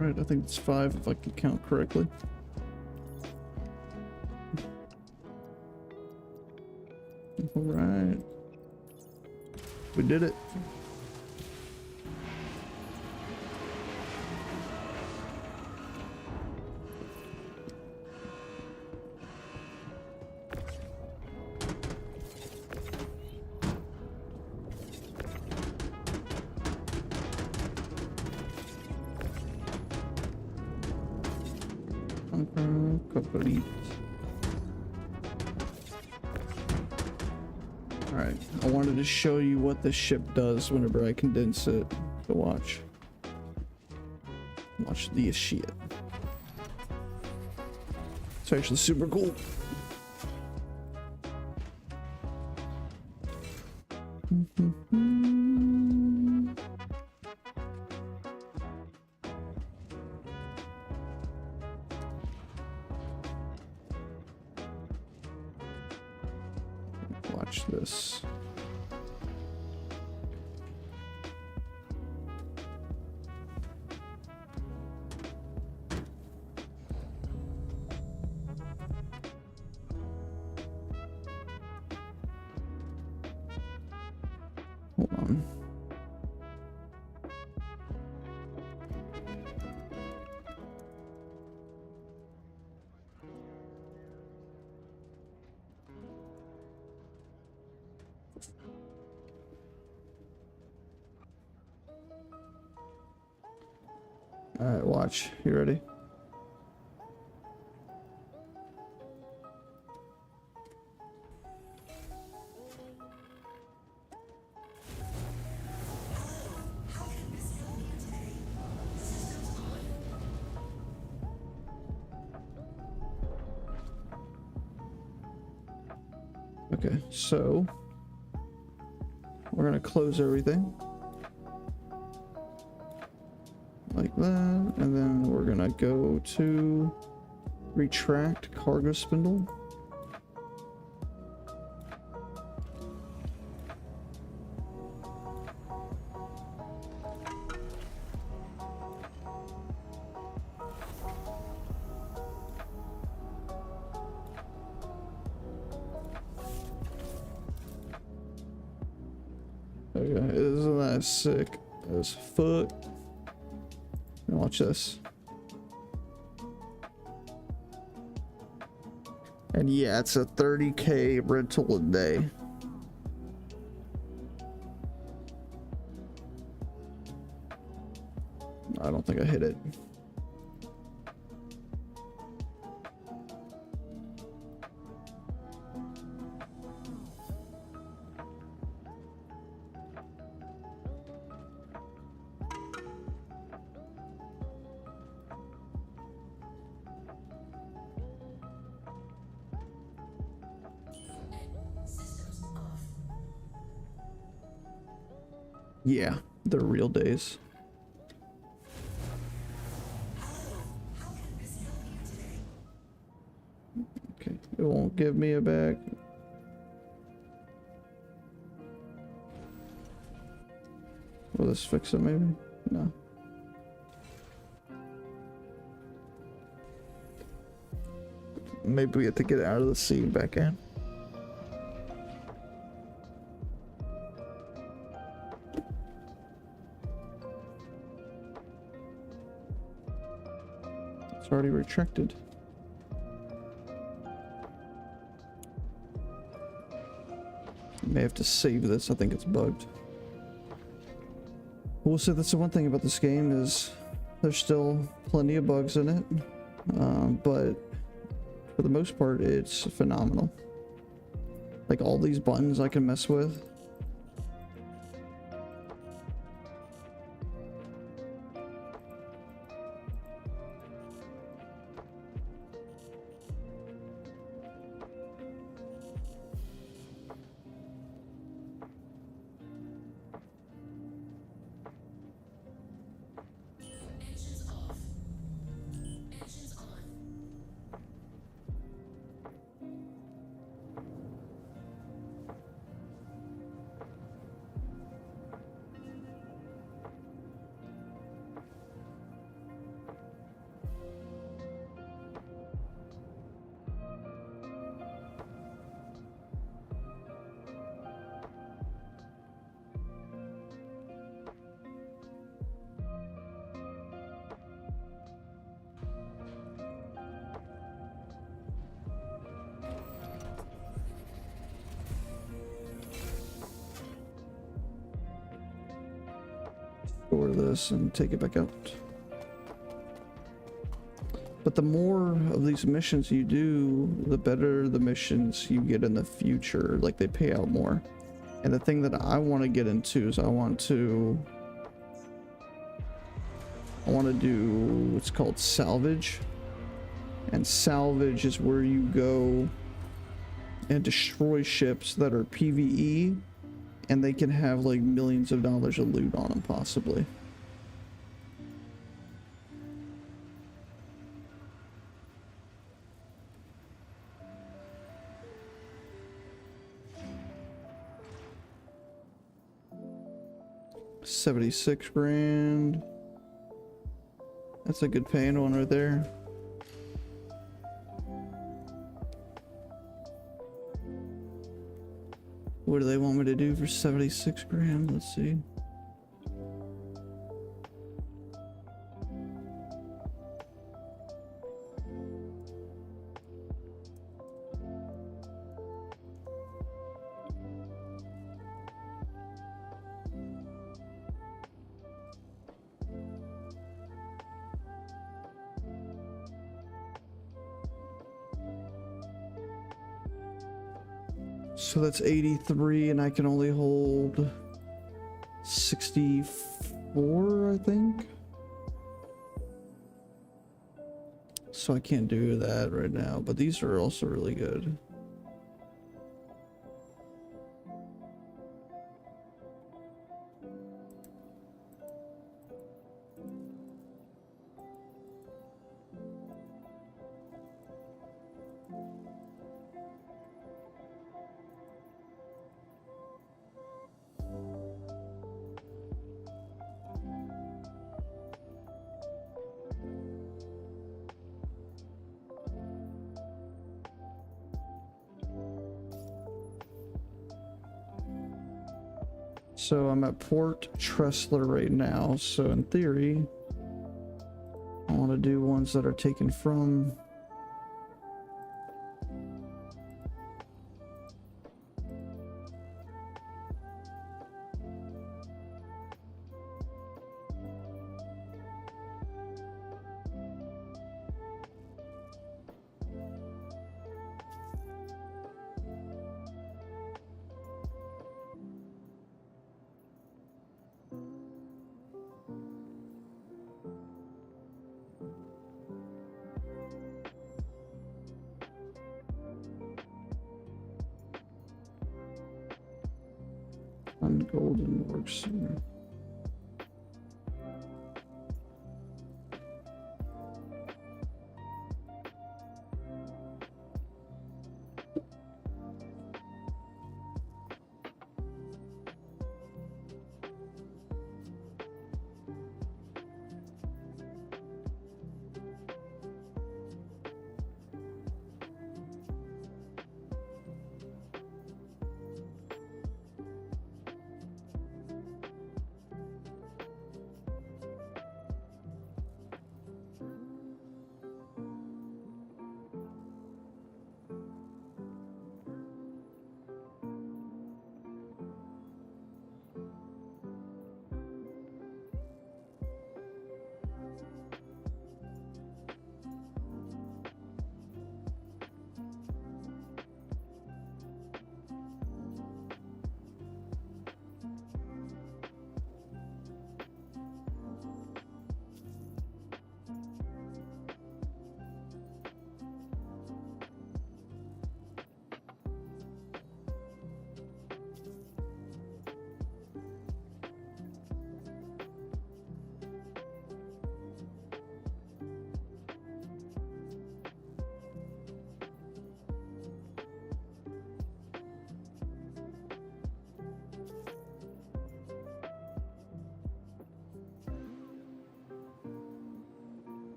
Right, I think it's 5 if I can count correctly. All right, we did it. Alright, I wanted to show you what the ship does whenever I condense it. So watch. Watch this shit. It's actually super cool. Watch this. Hold on. All right, watch. You ready? Okay, so we're gonna close everything like that, and then we're gonna go to retract cargo spindle. Okay, isn't that sick as fuck? Now watch this. And yeah, it's a 30K rental a day. I don't think I hit it. Yeah, they're real days. Okay, it won't give me a bag. Will this fix it maybe? No. Maybe we have to get out of the sea and back in. It's already retracted. May have to save this. I think it's bugged. We'll say that's the one thing about this game is there's still plenty of bugs in it, but for the most part it's phenomenal. Like all these buttons I can mess with. Store this and take it back out. But the more of these missions you do, the better the missions you get in the future. Like they pay out more. And the thing that I want to get into is I want to do what's called salvage. And salvage is where you go and destroy ships that are PvE, and they can have like millions of dollars of loot on them possibly. $76 grand. That's a good paying one right there. What do they want me to do for 76 grand? Let's see. So that's 83, and I can only hold 64, I think. So I can't do that right now, but these are also really good. So I'm at Port Tressler right now, so in theory, I want to do ones that are taken from... golden works here.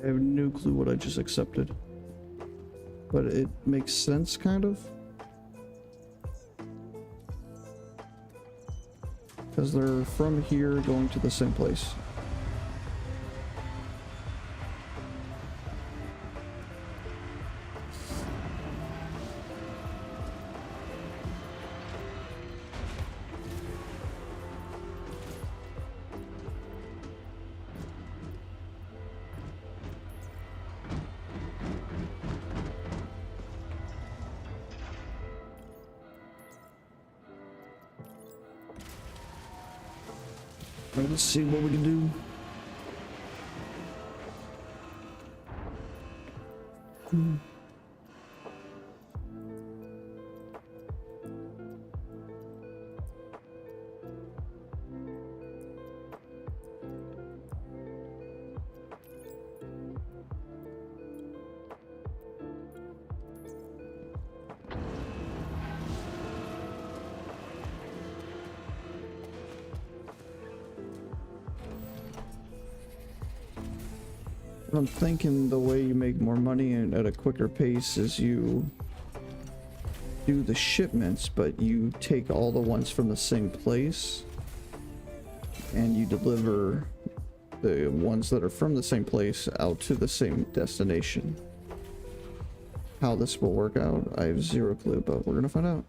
I have no clue what I just accepted. But it makes sense, kind of. Because they're from here going to the same place. Alright, let's see what we can do. I'm thinking the way you make more money and at a quicker pace is you do the shipments, but you take all the ones from the same place and you deliver the ones that are from the same place out to the same destination. How this will work out, I have zero clue, but we're gonna find out.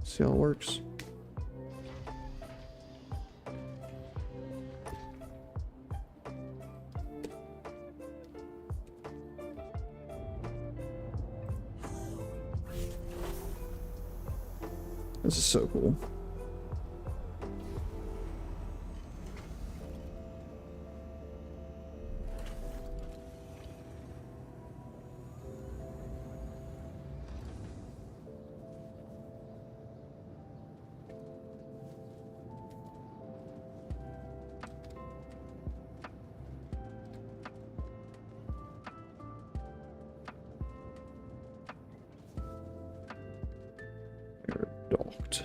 See how it works. This is so cool. They're docked.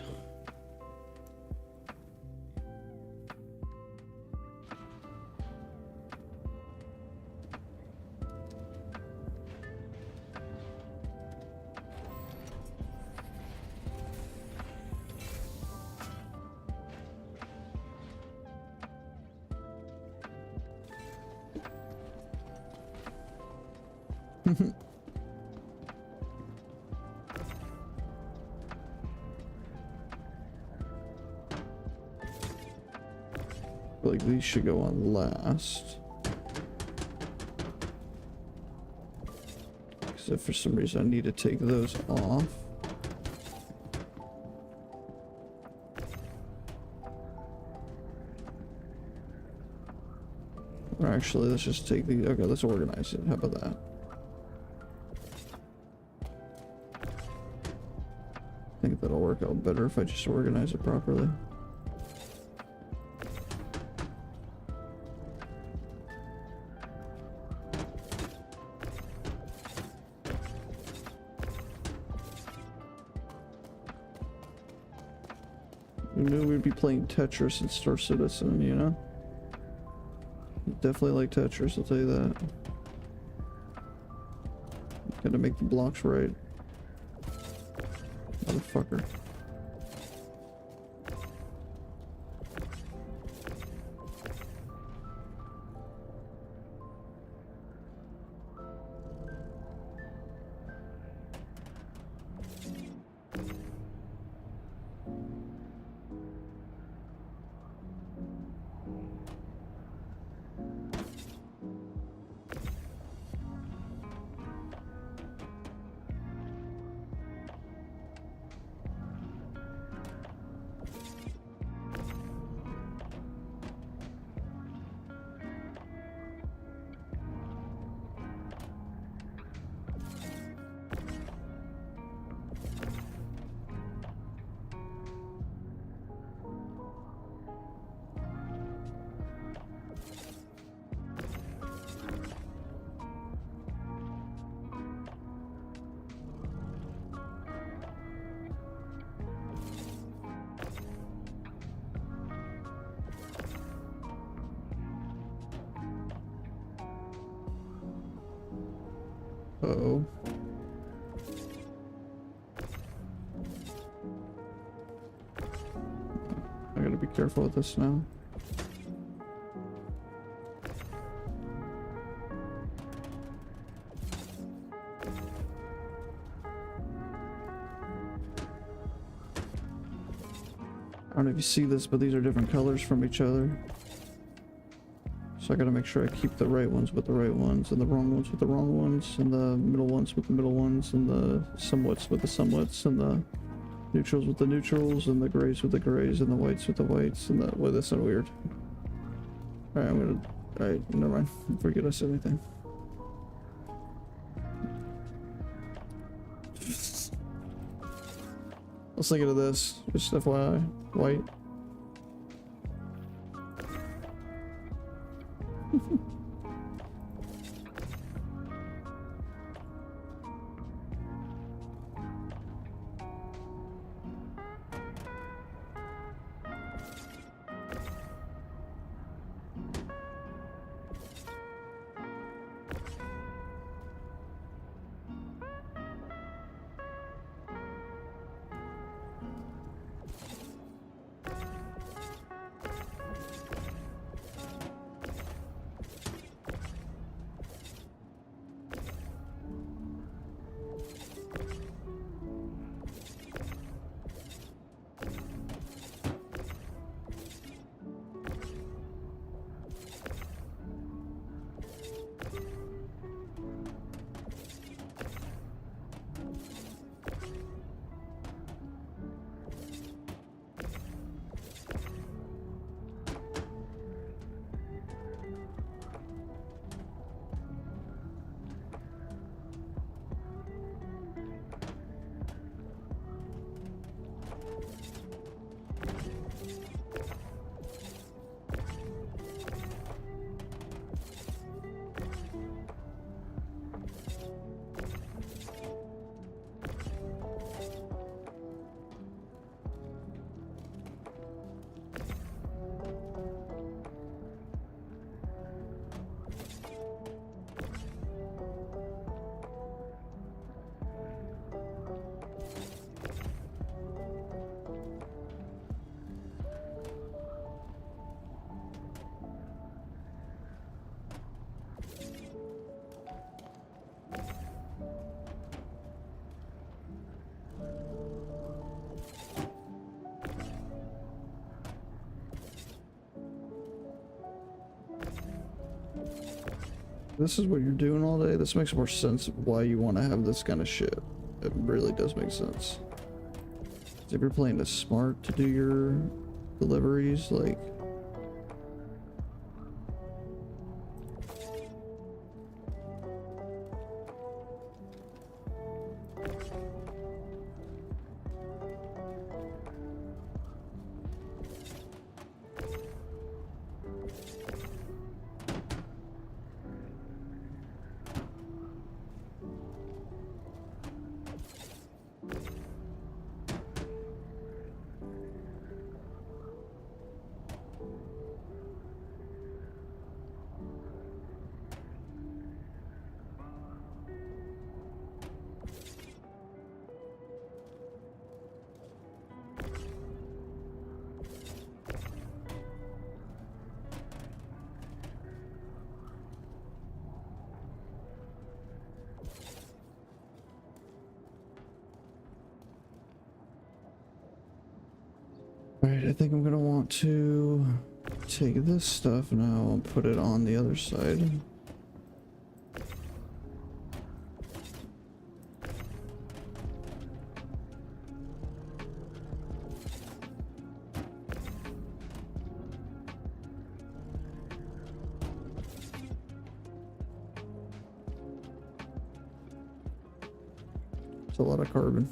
Like these should go on last. Because if for some reason I need to take those off. Or actually, let's just take the... Okay, let's organize it. How about that? I think that'll work out better if I just organize it properly. We knew we'd be playing Tetris and Star Citizen, you know? Definitely like Tetris, I'll tell you that. Gotta make the blocks right. Motherfucker. Uh-oh. I gotta be careful with this now. I don't know if you see this, but these are different colors from each other. So I gotta make sure I keep the right ones with the right ones, and the wrong ones with the wrong ones, and the middle ones with the middle ones, and the somewhats with the somewhats, and the neutrals with the neutrals, and the grays with the grays, and the whites with the whites, and the... Well, that's not weird. Alright, I'm gonna... Alright, never mind. Forget I said anything. Let's look into this. Just FYI. White. This is what you're doing all day? This makes more sense of why you want to have this kind of shit. It really does make sense. If you're playing this smart to do your deliveries, like... Alright, I think I'm gonna want to take this stuff now and put it on the other side. It's a lot of carbon.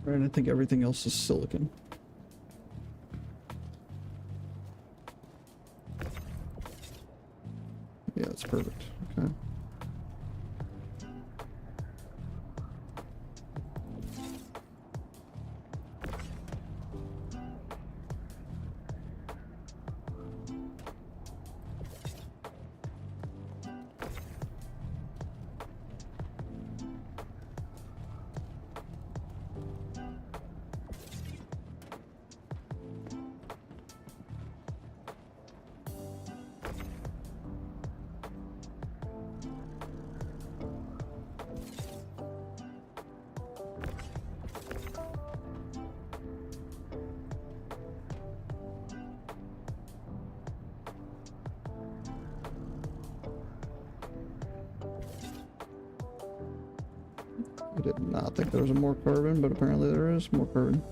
And I think everything else is silicon. Yeah, that's perfect. Okay. I did not think there was more carbon, but apparently there is more carbon.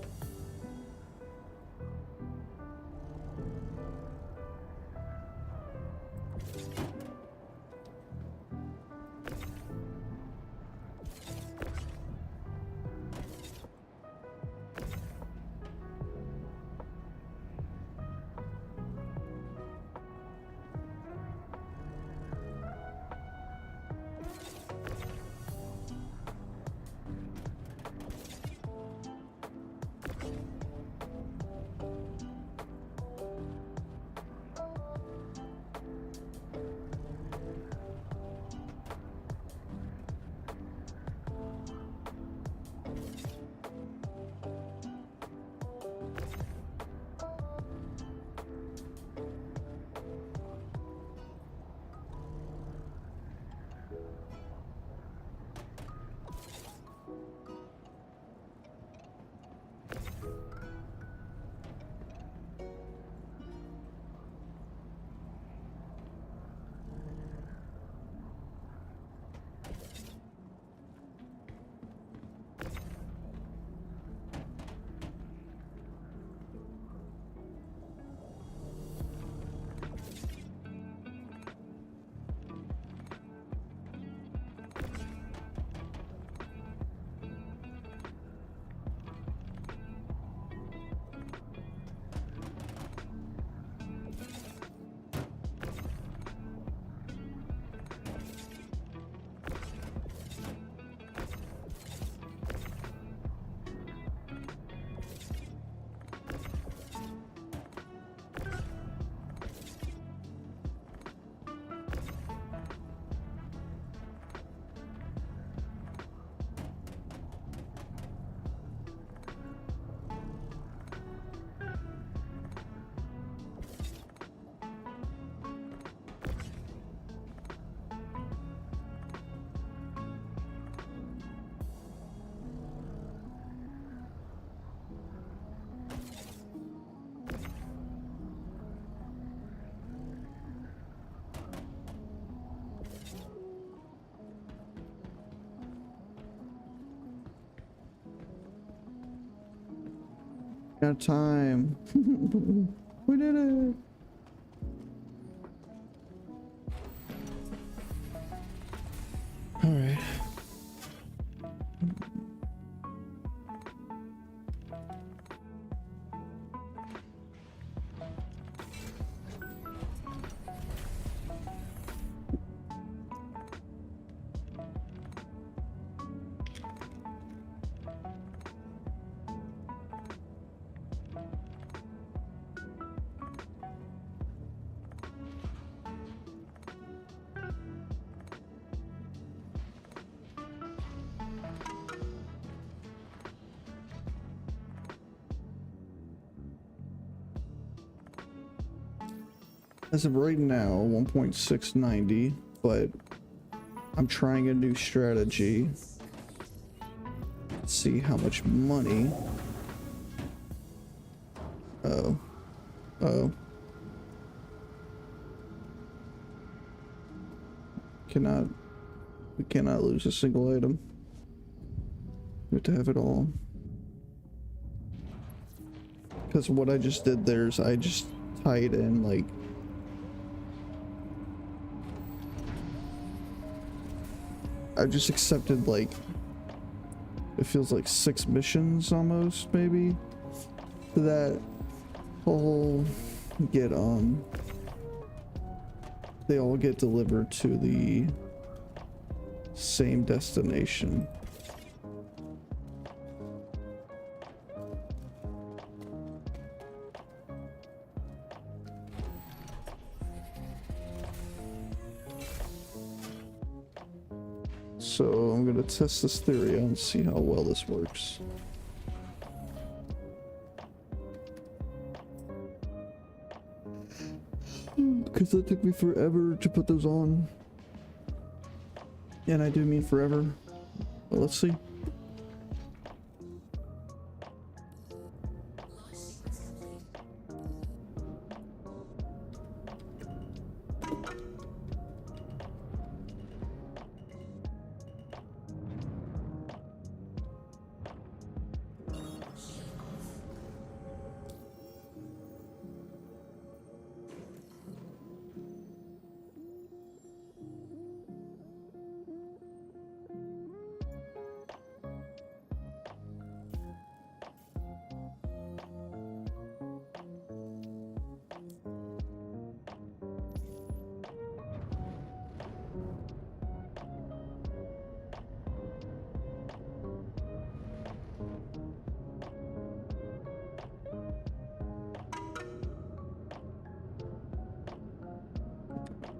Got time. We did it. All right. As of right now, 1.690, but I'm trying a new strategy. Let's see how much money. Oh. Oh. We cannot lose a single item. We have to have it all. Because what I just did there is I just tied in like I just accepted like it feels like 6 missions almost maybe that all get they all get delivered to the same destination. So I'm gonna test this theory out and see how well this works. Because that took me forever to put those on. And I do mean forever. But let's see.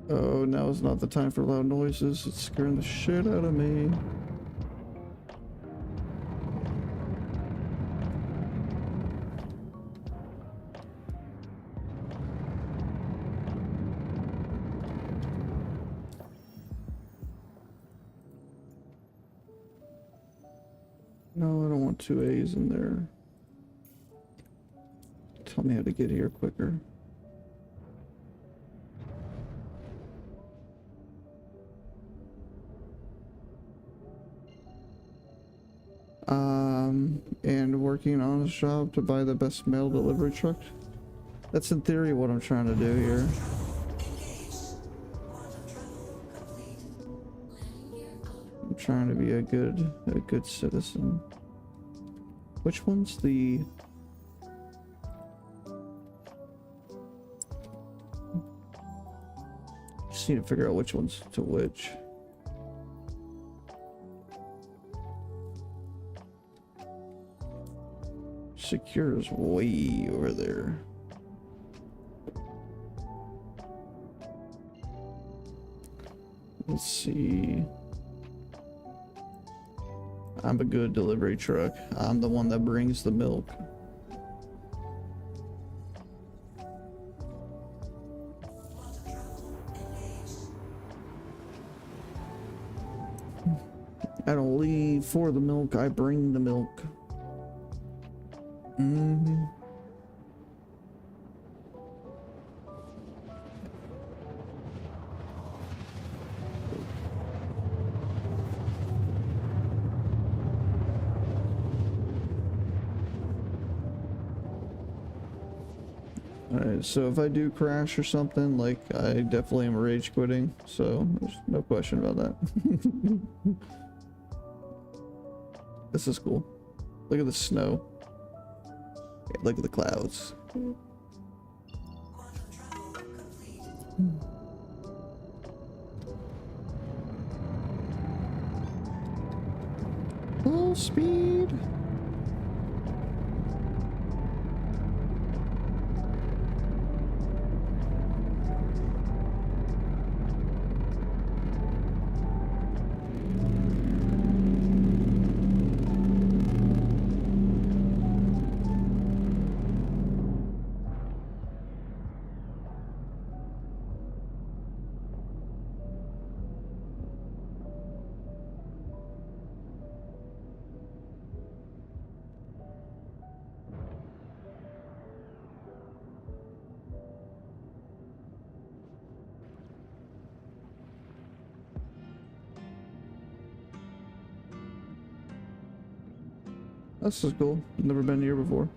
Oh, now is not the time for loud noises. It's scaring the shit out of me. No, I don't want 2 A's in there. Tell me how to get here quicker. And working on a job to buy the best mail delivery truck. That's in theory what I'm trying to do here. I'm trying to be a good citizen. Which one's the... Just need to figure out which one's to which. Secure is way over there. Let's see. I'm a good delivery truck. I'm the one that brings the milk. I don't leave for the milk, I bring the milk. Alright, so if I do crash or something, like, I definitely am rage quitting, so there's no question about that. This is cool. Look at the snow. Yeah, look at the clouds. Full speed. This is cool. Never been here before.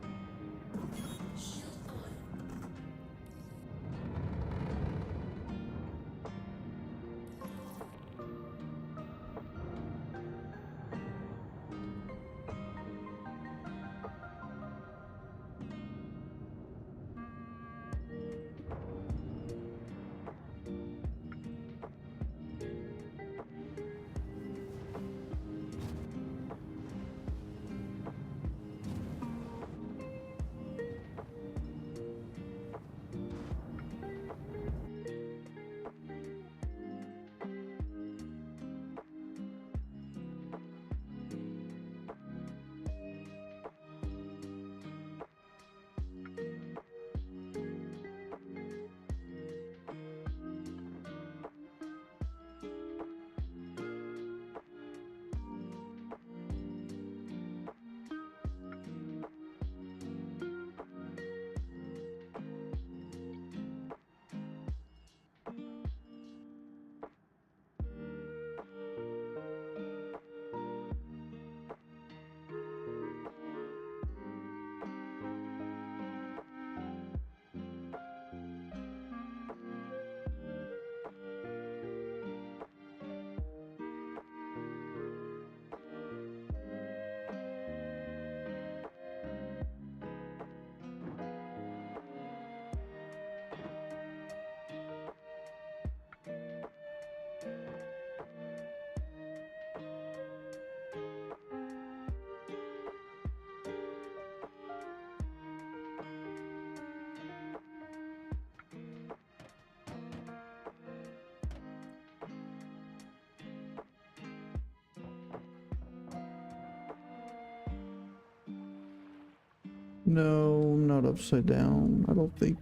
No, I'm not upside down. I don't think.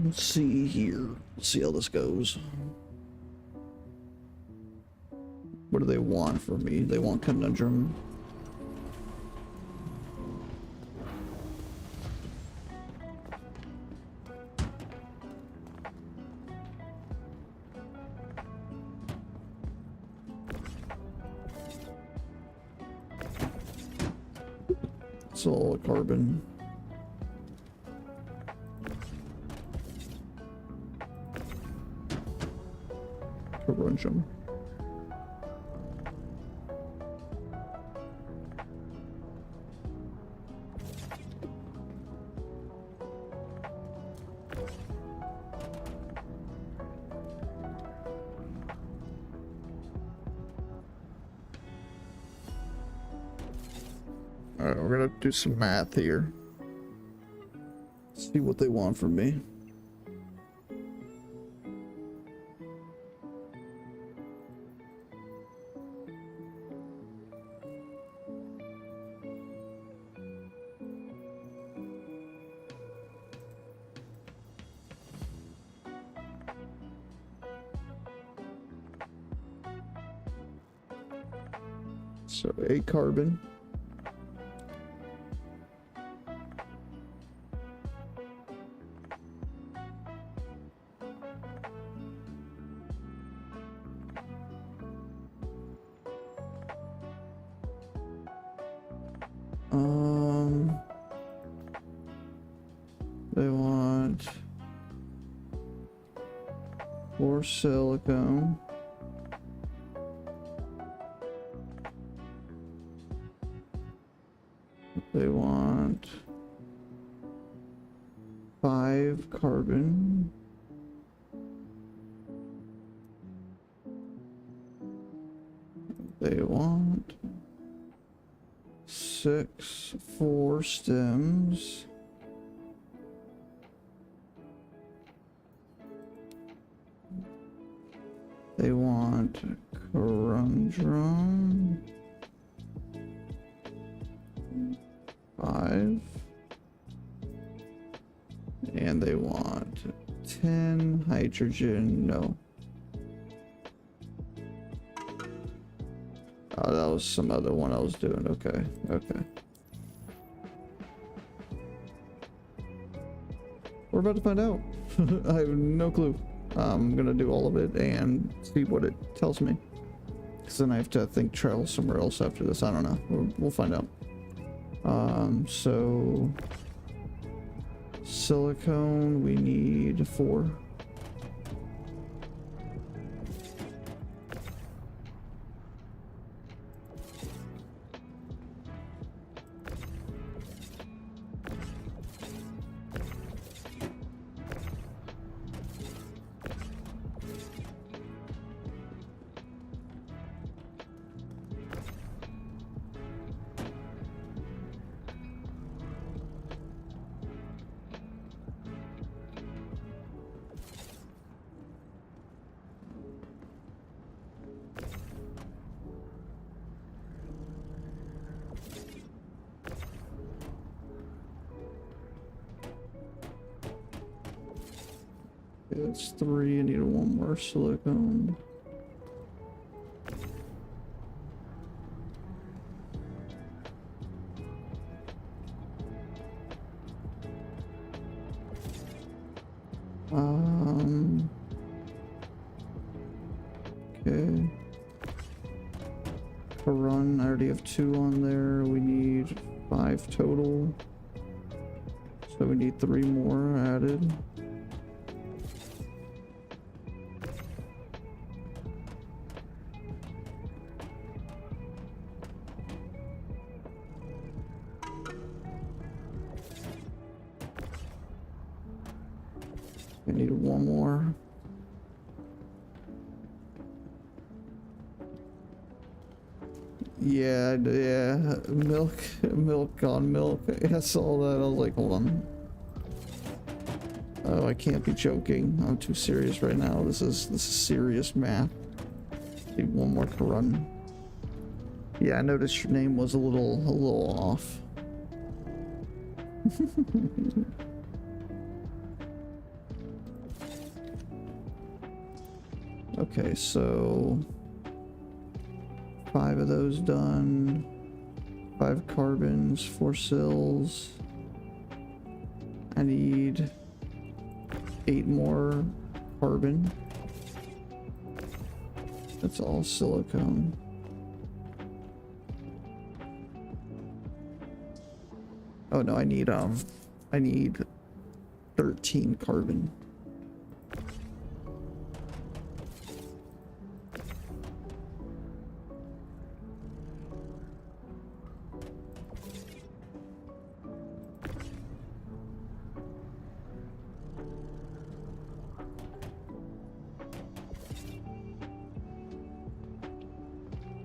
Let's see here. Let's see how this goes. What do they want from me? They want conundrum. It's all carbon. Corundum. Alright, we're gonna do some math here. See what they want from me. So 8 carbon. Um, they want 4 silicone. They want 5 carbon. They want 6 4 stems. They want corundrum. 5. And they want 10 hydrogen. No. Oh, that was some other one I was doing. Okay. Okay. We're about to find out. I have no clue. I'm gonna do all of it and see what it tells me. Because then I have to, I think, travel somewhere else after this. I don't know. We'll find out. So silicone, we need 4. That's 3. I need 1 more silicone. Okay. For run, I already have 2 on there. We need 5 total. So we need 3 more added. I need 1 more. Yeah, milk on milk. I saw that. I was like, hold on. Oh, I can't be joking. I'm too serious right now. This is serious math. Need 1 more to run. Yeah, I noticed your name was a little off. Okay, so 5 of those done. 5 carbons, 4 sills. I need 8 more carbon. That's all silicone. Oh no, I need 13 carbon.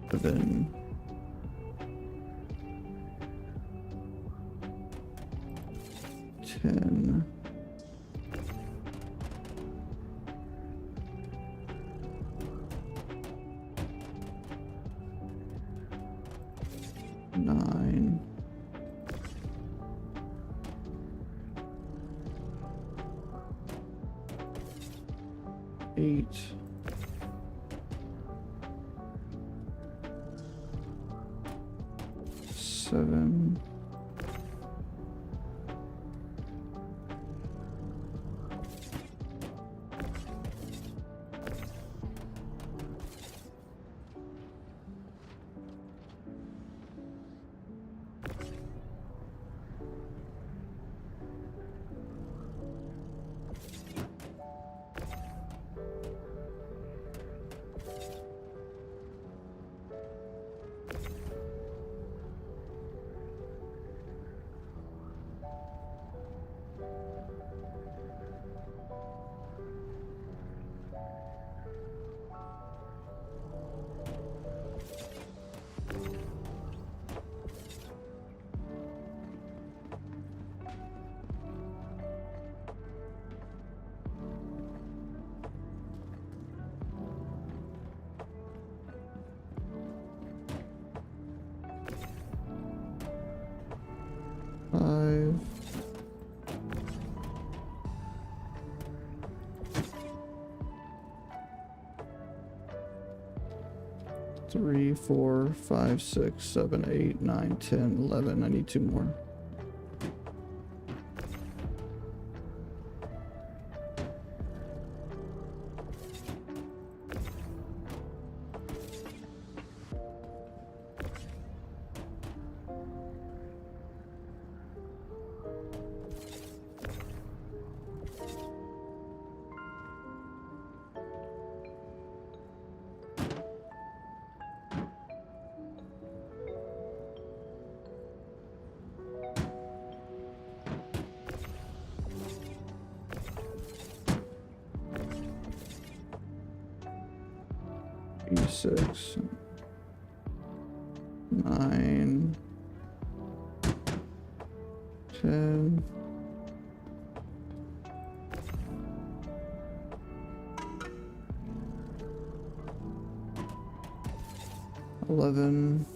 But then 10. Nine. 8. 7. 8. 3, 4, 5, 6, 7, 8, 9, 10, 11. I need 2 more. E6, 9, 10. 11.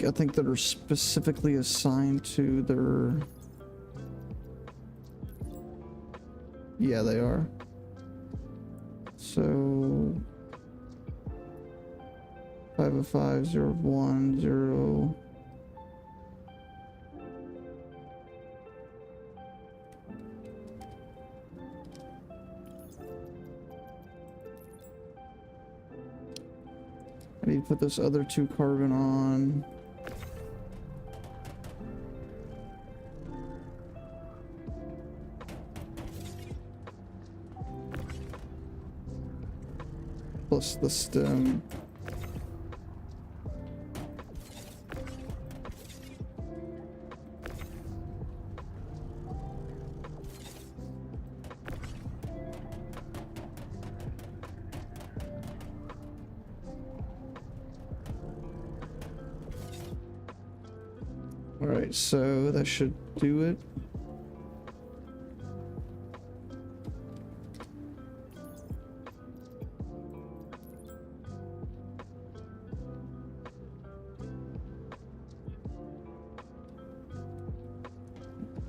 I think that are specifically assigned to their... Yeah, they are. So 505, 0, 0. I need to put this other 2 carbon on. Plus the stem. Alright, so that should do it.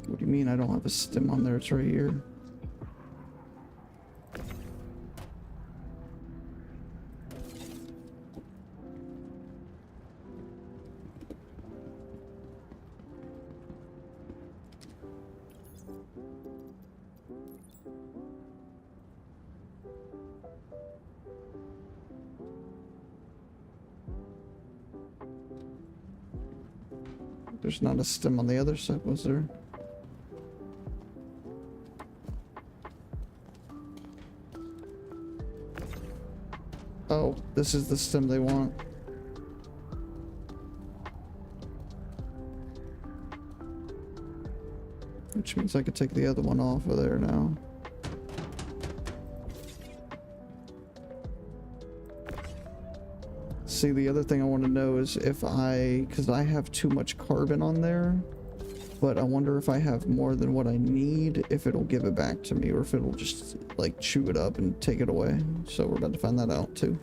What do you mean I don't have a stem on there? It's right here. There's not a stem on the other side, was there? Oh, this is the stem they want. Which means I could take the other one off of there now. See, the other thing I want to know is if because I have too much carbon on there, but I wonder if I have more than what I need, if it'll give it back to me, or if it'll just like chew it up and take it away. So we're about to find that out too.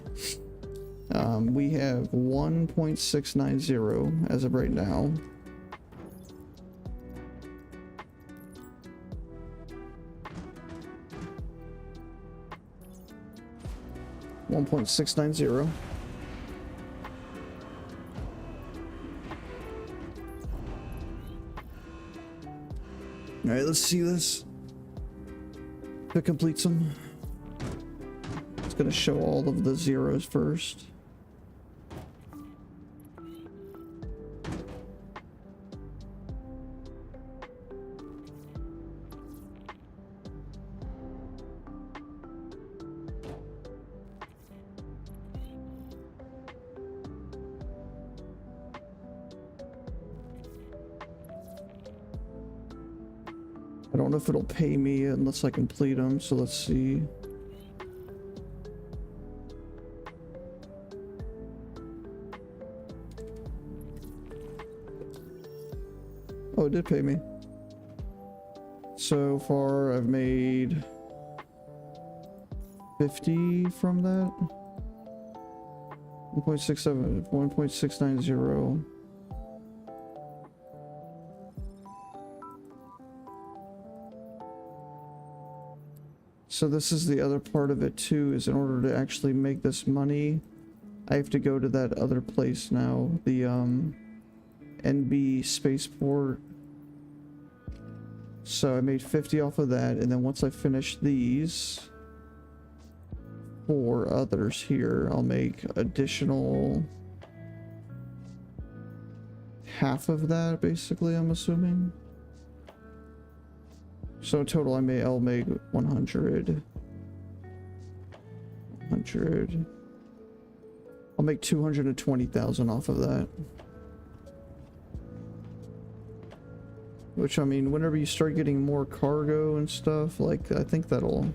We have 1.690 as of right now. 1.690. Alright, let's see this. To complete some. It's gonna show all of the zeros first. I don't know if it'll pay me unless I complete them, so let's see. Oh, it did pay me. So far, I've made 50 from that. 1.67, 1.690. So this is the other part of it too, is in order to actually make this money, I have to go to that other place now, the NB spaceport. So I made 50 off of that, and then once I finish these 4 others here, I'll make additional half of that, basically, I'm assuming. So in total, I'll make 100. 100. I'll make 220,000 off of that. Which, I mean, whenever you start getting more cargo and stuff, like, I think that'll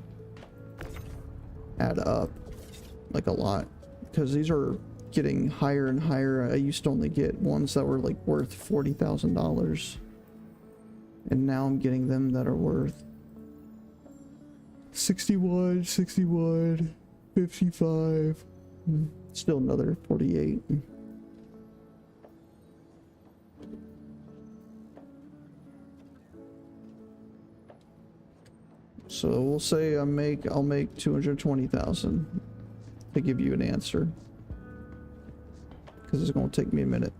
add up, like, a lot. Because these are getting higher and higher. I used to only get ones that were, like, worth $40,000. And now I'm getting them that are worth 61, 61, 55, still another 48. So we'll say I'll make 220,000 to give you an answer, because it's going to take me a minute.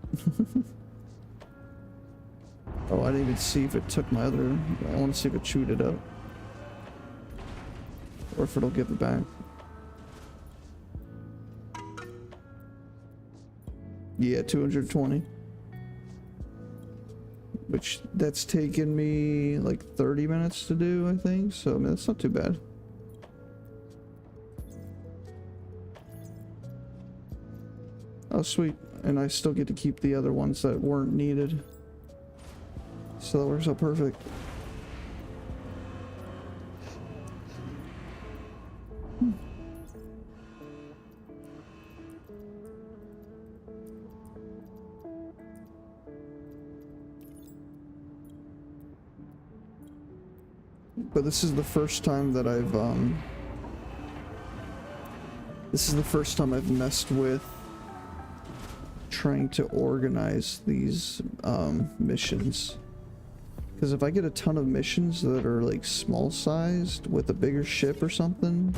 Oh, I didn't even see if it took my other. I want to see if it chewed it up, or if it'll give it back. Yeah, 220. Which, that's taken me like 30 minutes to do, I think. So, I mean, that's not too bad. Oh, sweet. And I still get to keep the other ones that weren't needed. So that works out perfect. But this is the first time that I've messed with trying to organize these missions. Because if I get a ton of missions that are like small sized with a bigger ship or something,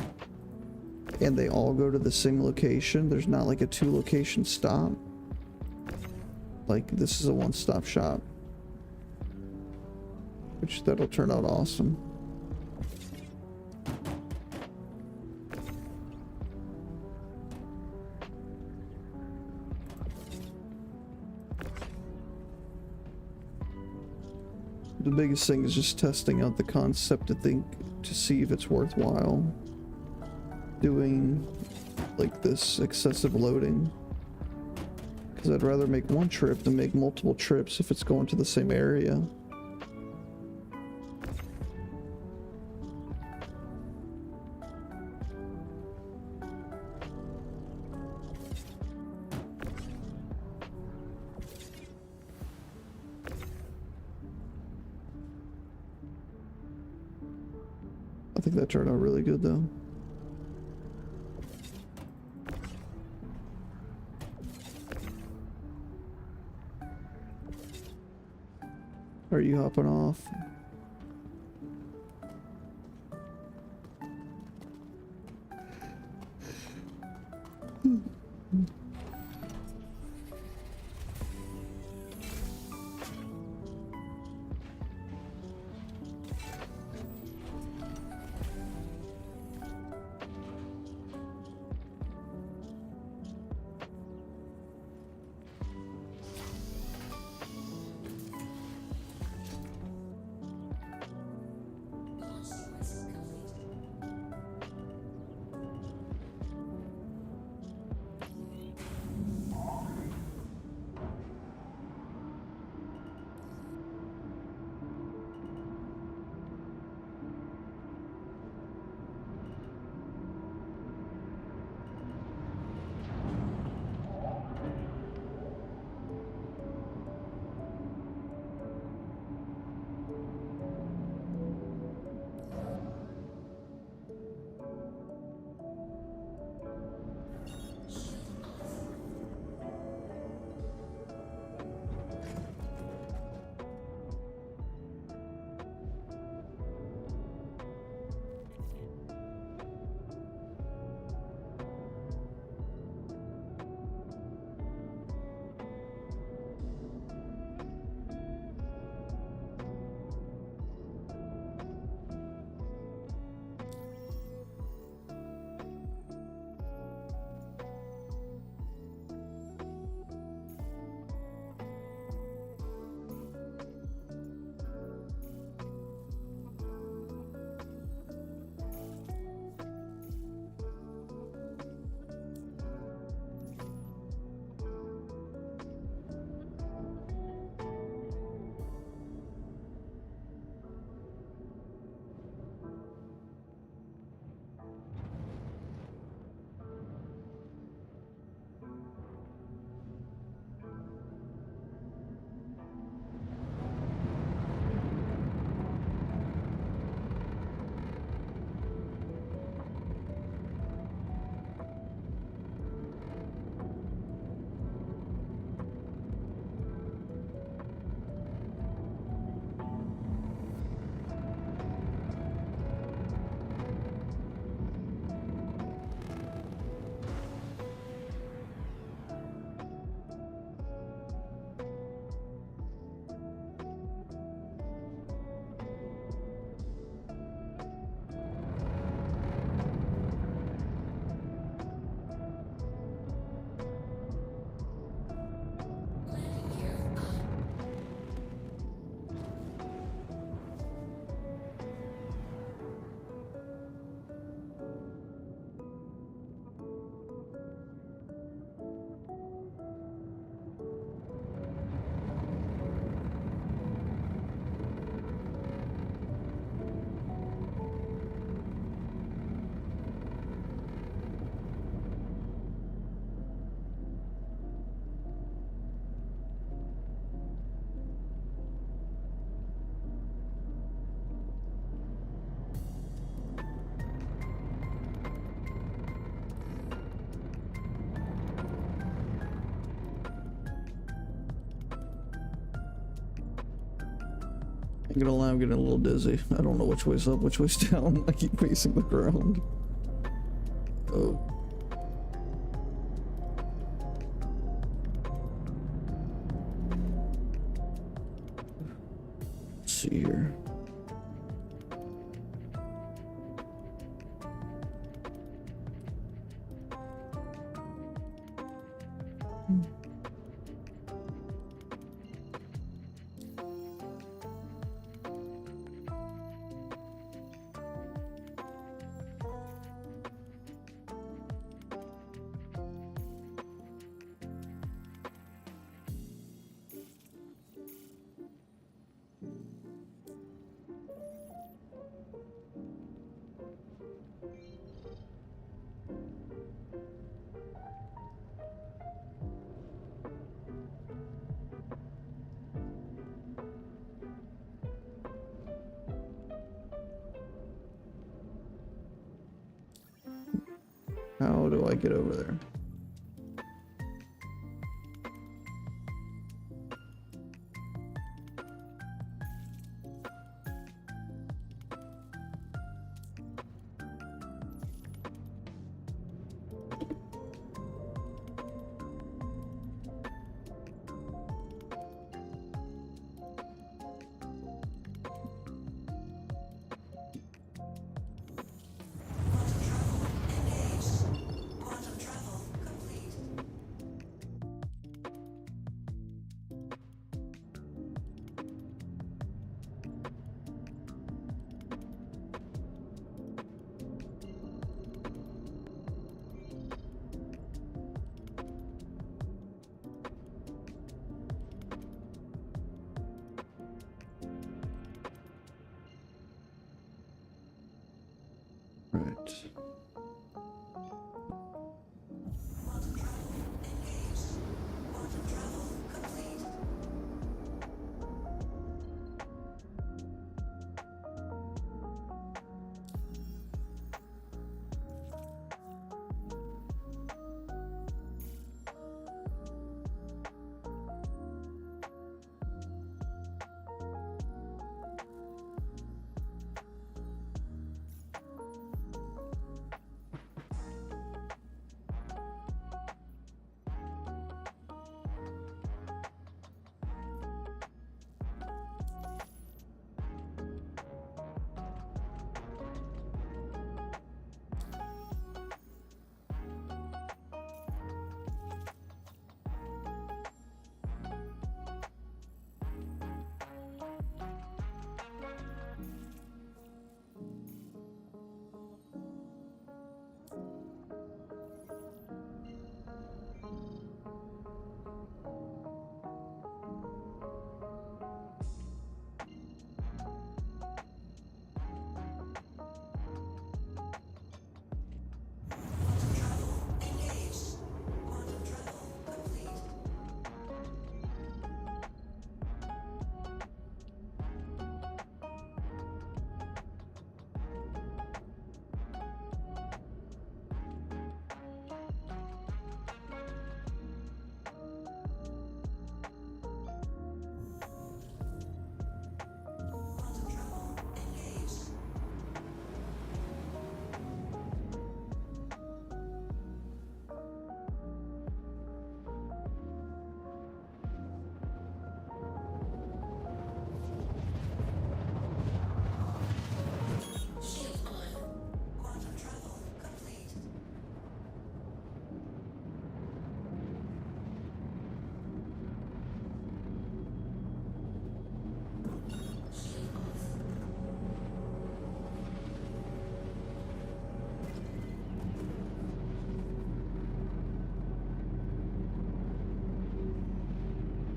and they all go to the same location, there's not like a 2-location stop. Like, this is a one-stop shop. Which, that'll turn out awesome. The biggest thing is just testing out the concept to see if it's worthwhile doing like this excessive loading. Because I'd rather make one trip than make multiple trips if it's going to the same area. I think that turned out really good though. Are you hopping off? I'm gonna lie, I'm getting a little dizzy. I don't know which way's up, which way's down. I keep facing the ground. Oh. Let's see here. How do I get over there?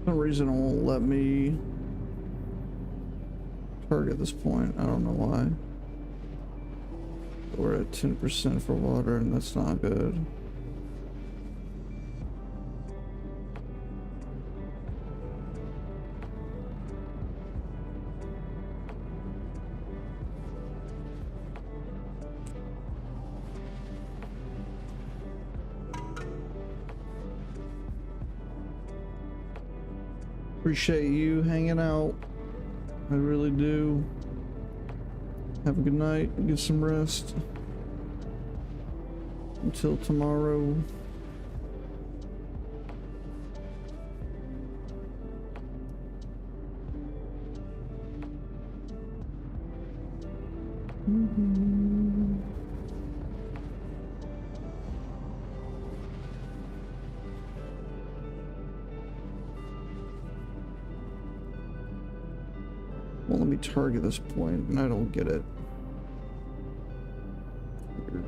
For some reason it won't let me target this point. I don't know why. We're at 10% for water, and that's not good. Appreciate you hanging out. I really do. Have a good night. Get some rest. Until tomorrow. Well, let me target this point, and I don't get it. Weird.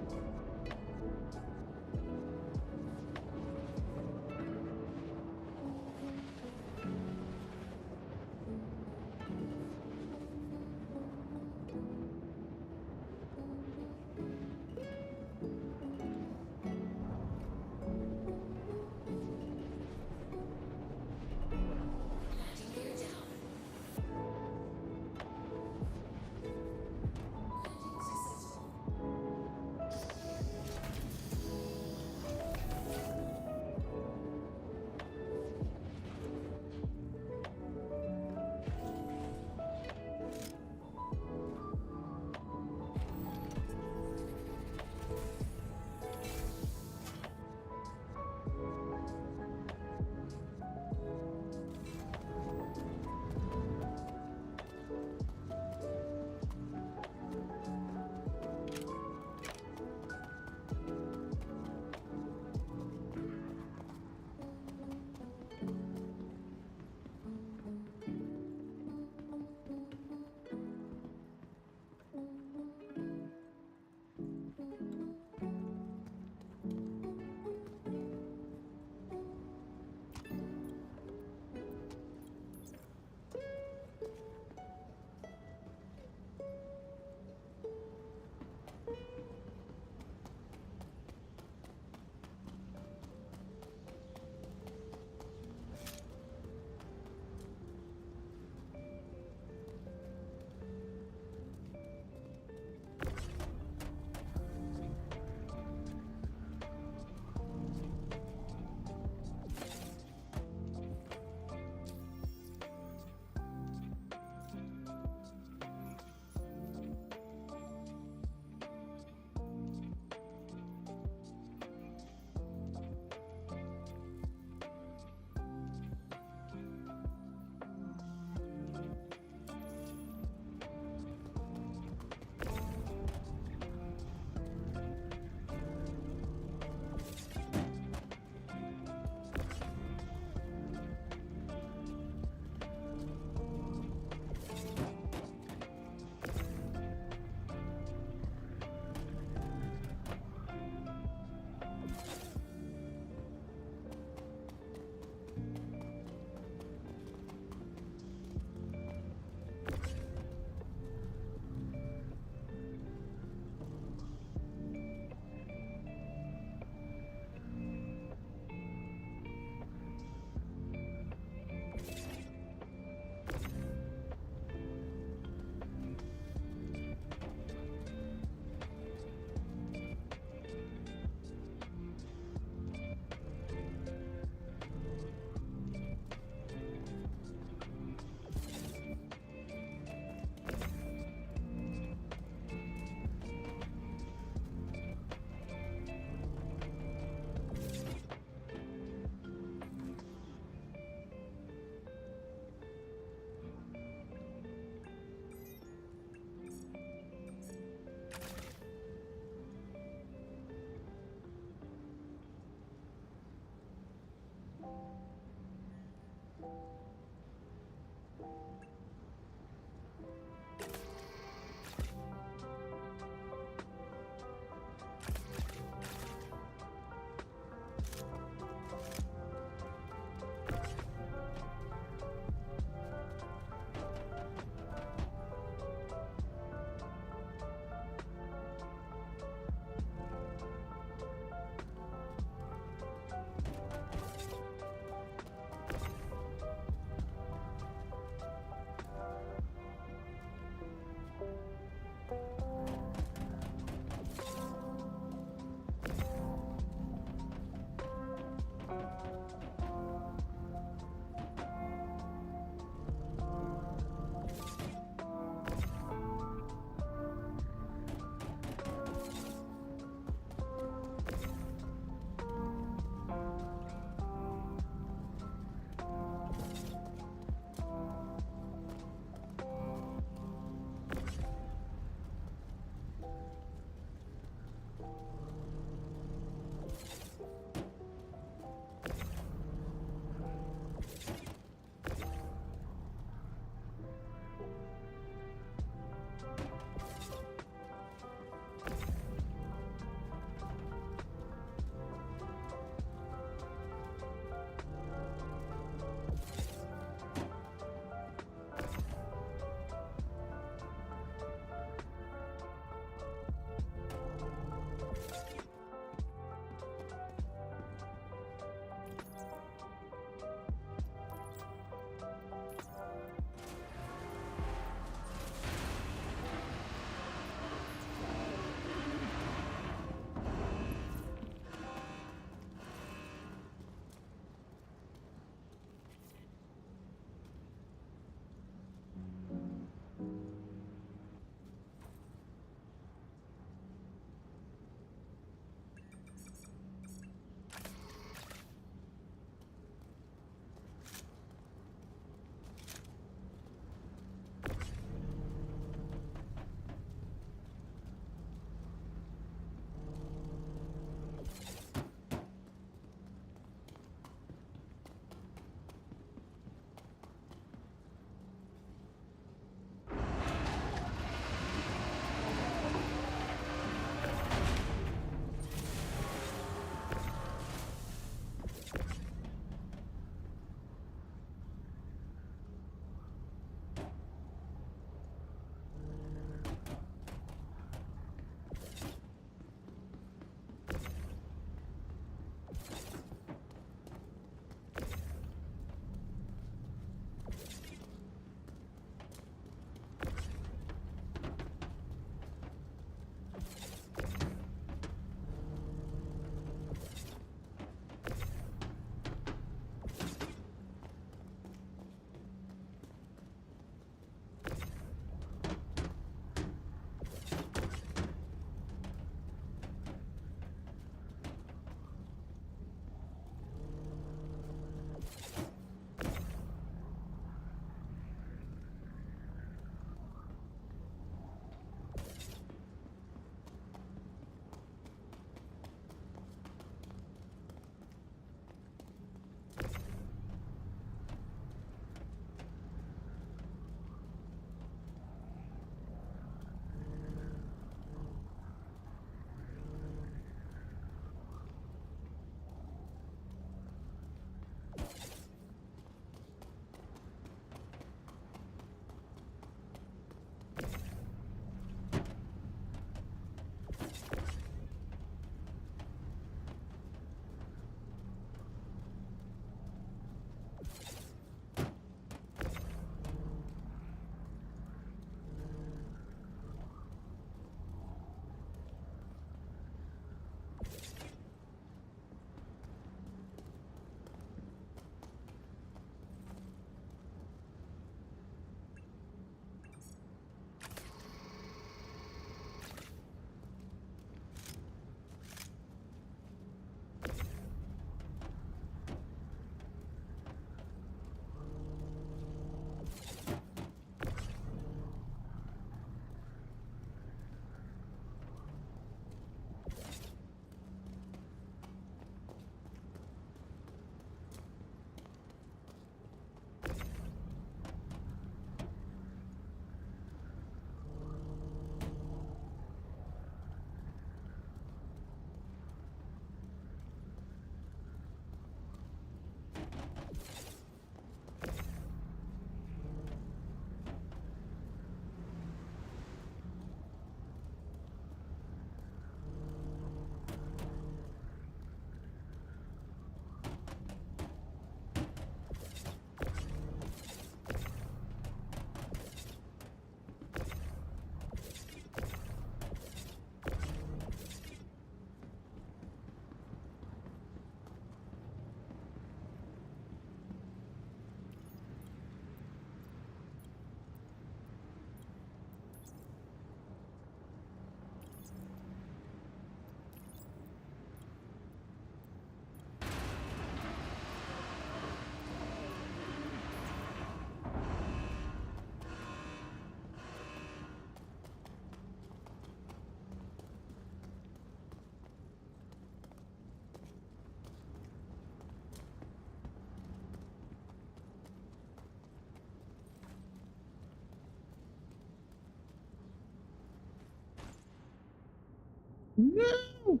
No!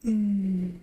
Mm.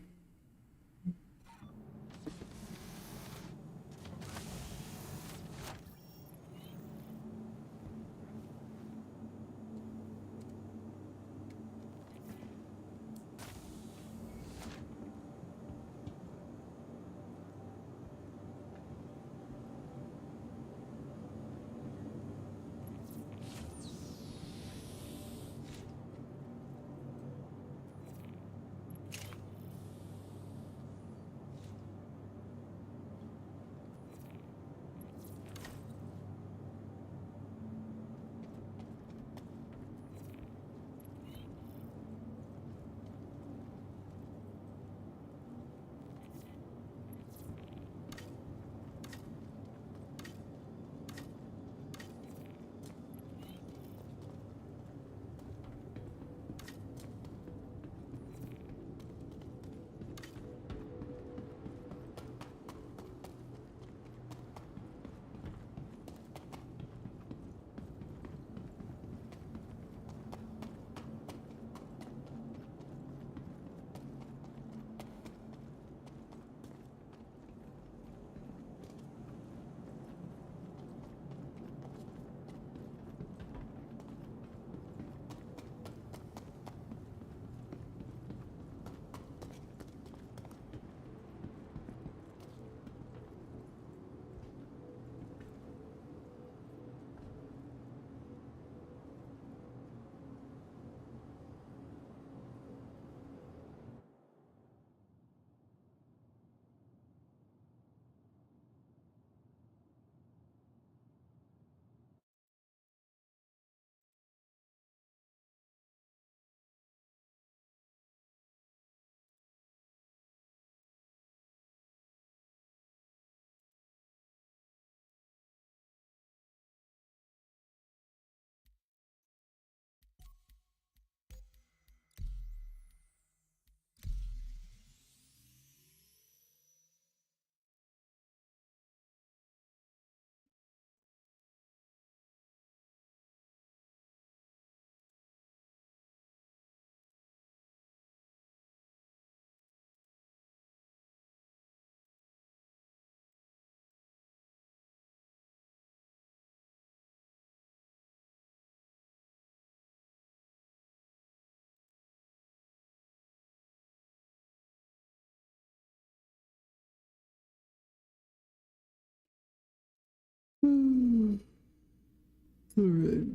All right.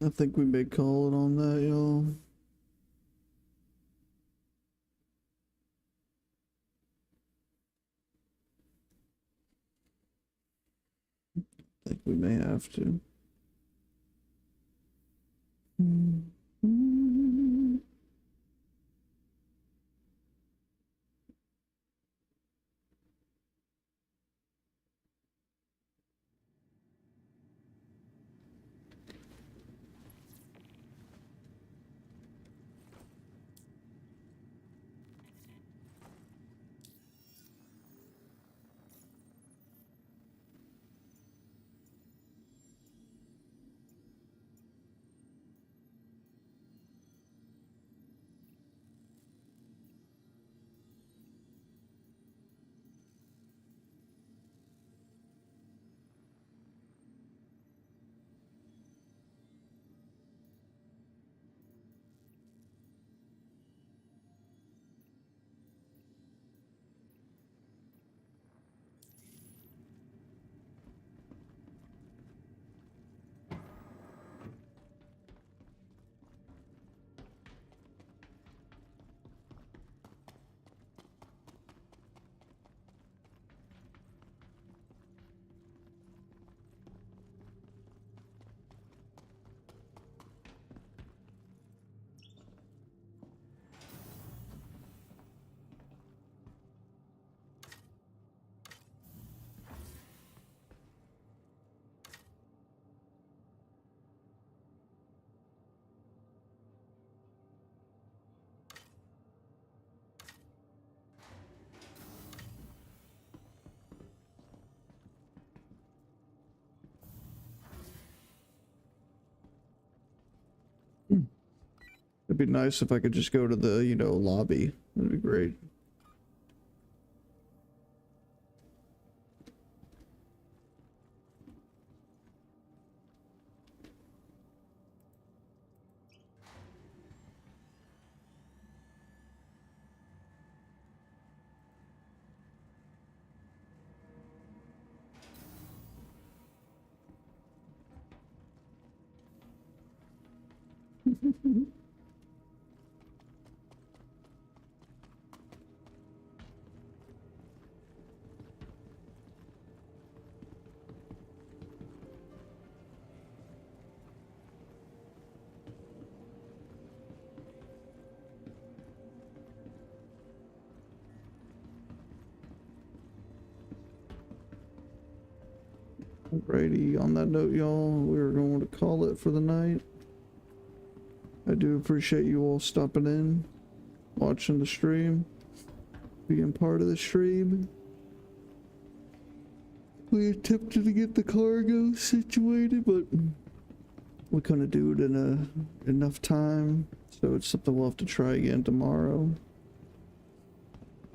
I think we may call it on that, y'all. I think we may have to. It'd be nice if I could just go to the, you know, lobby. That'd be great. Alrighty, on that note, y'all, we're going to call it for the night. I do appreciate you all stopping in, watching the stream, being part of the stream. We attempted to get the cargo situated, but we couldn't do it in enough time, so it's something we'll have to try again tomorrow.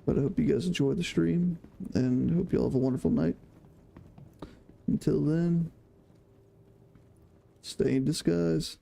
But I hope you guys enjoy the stream, and hope you all have a wonderful night. Until then, stay in disguise.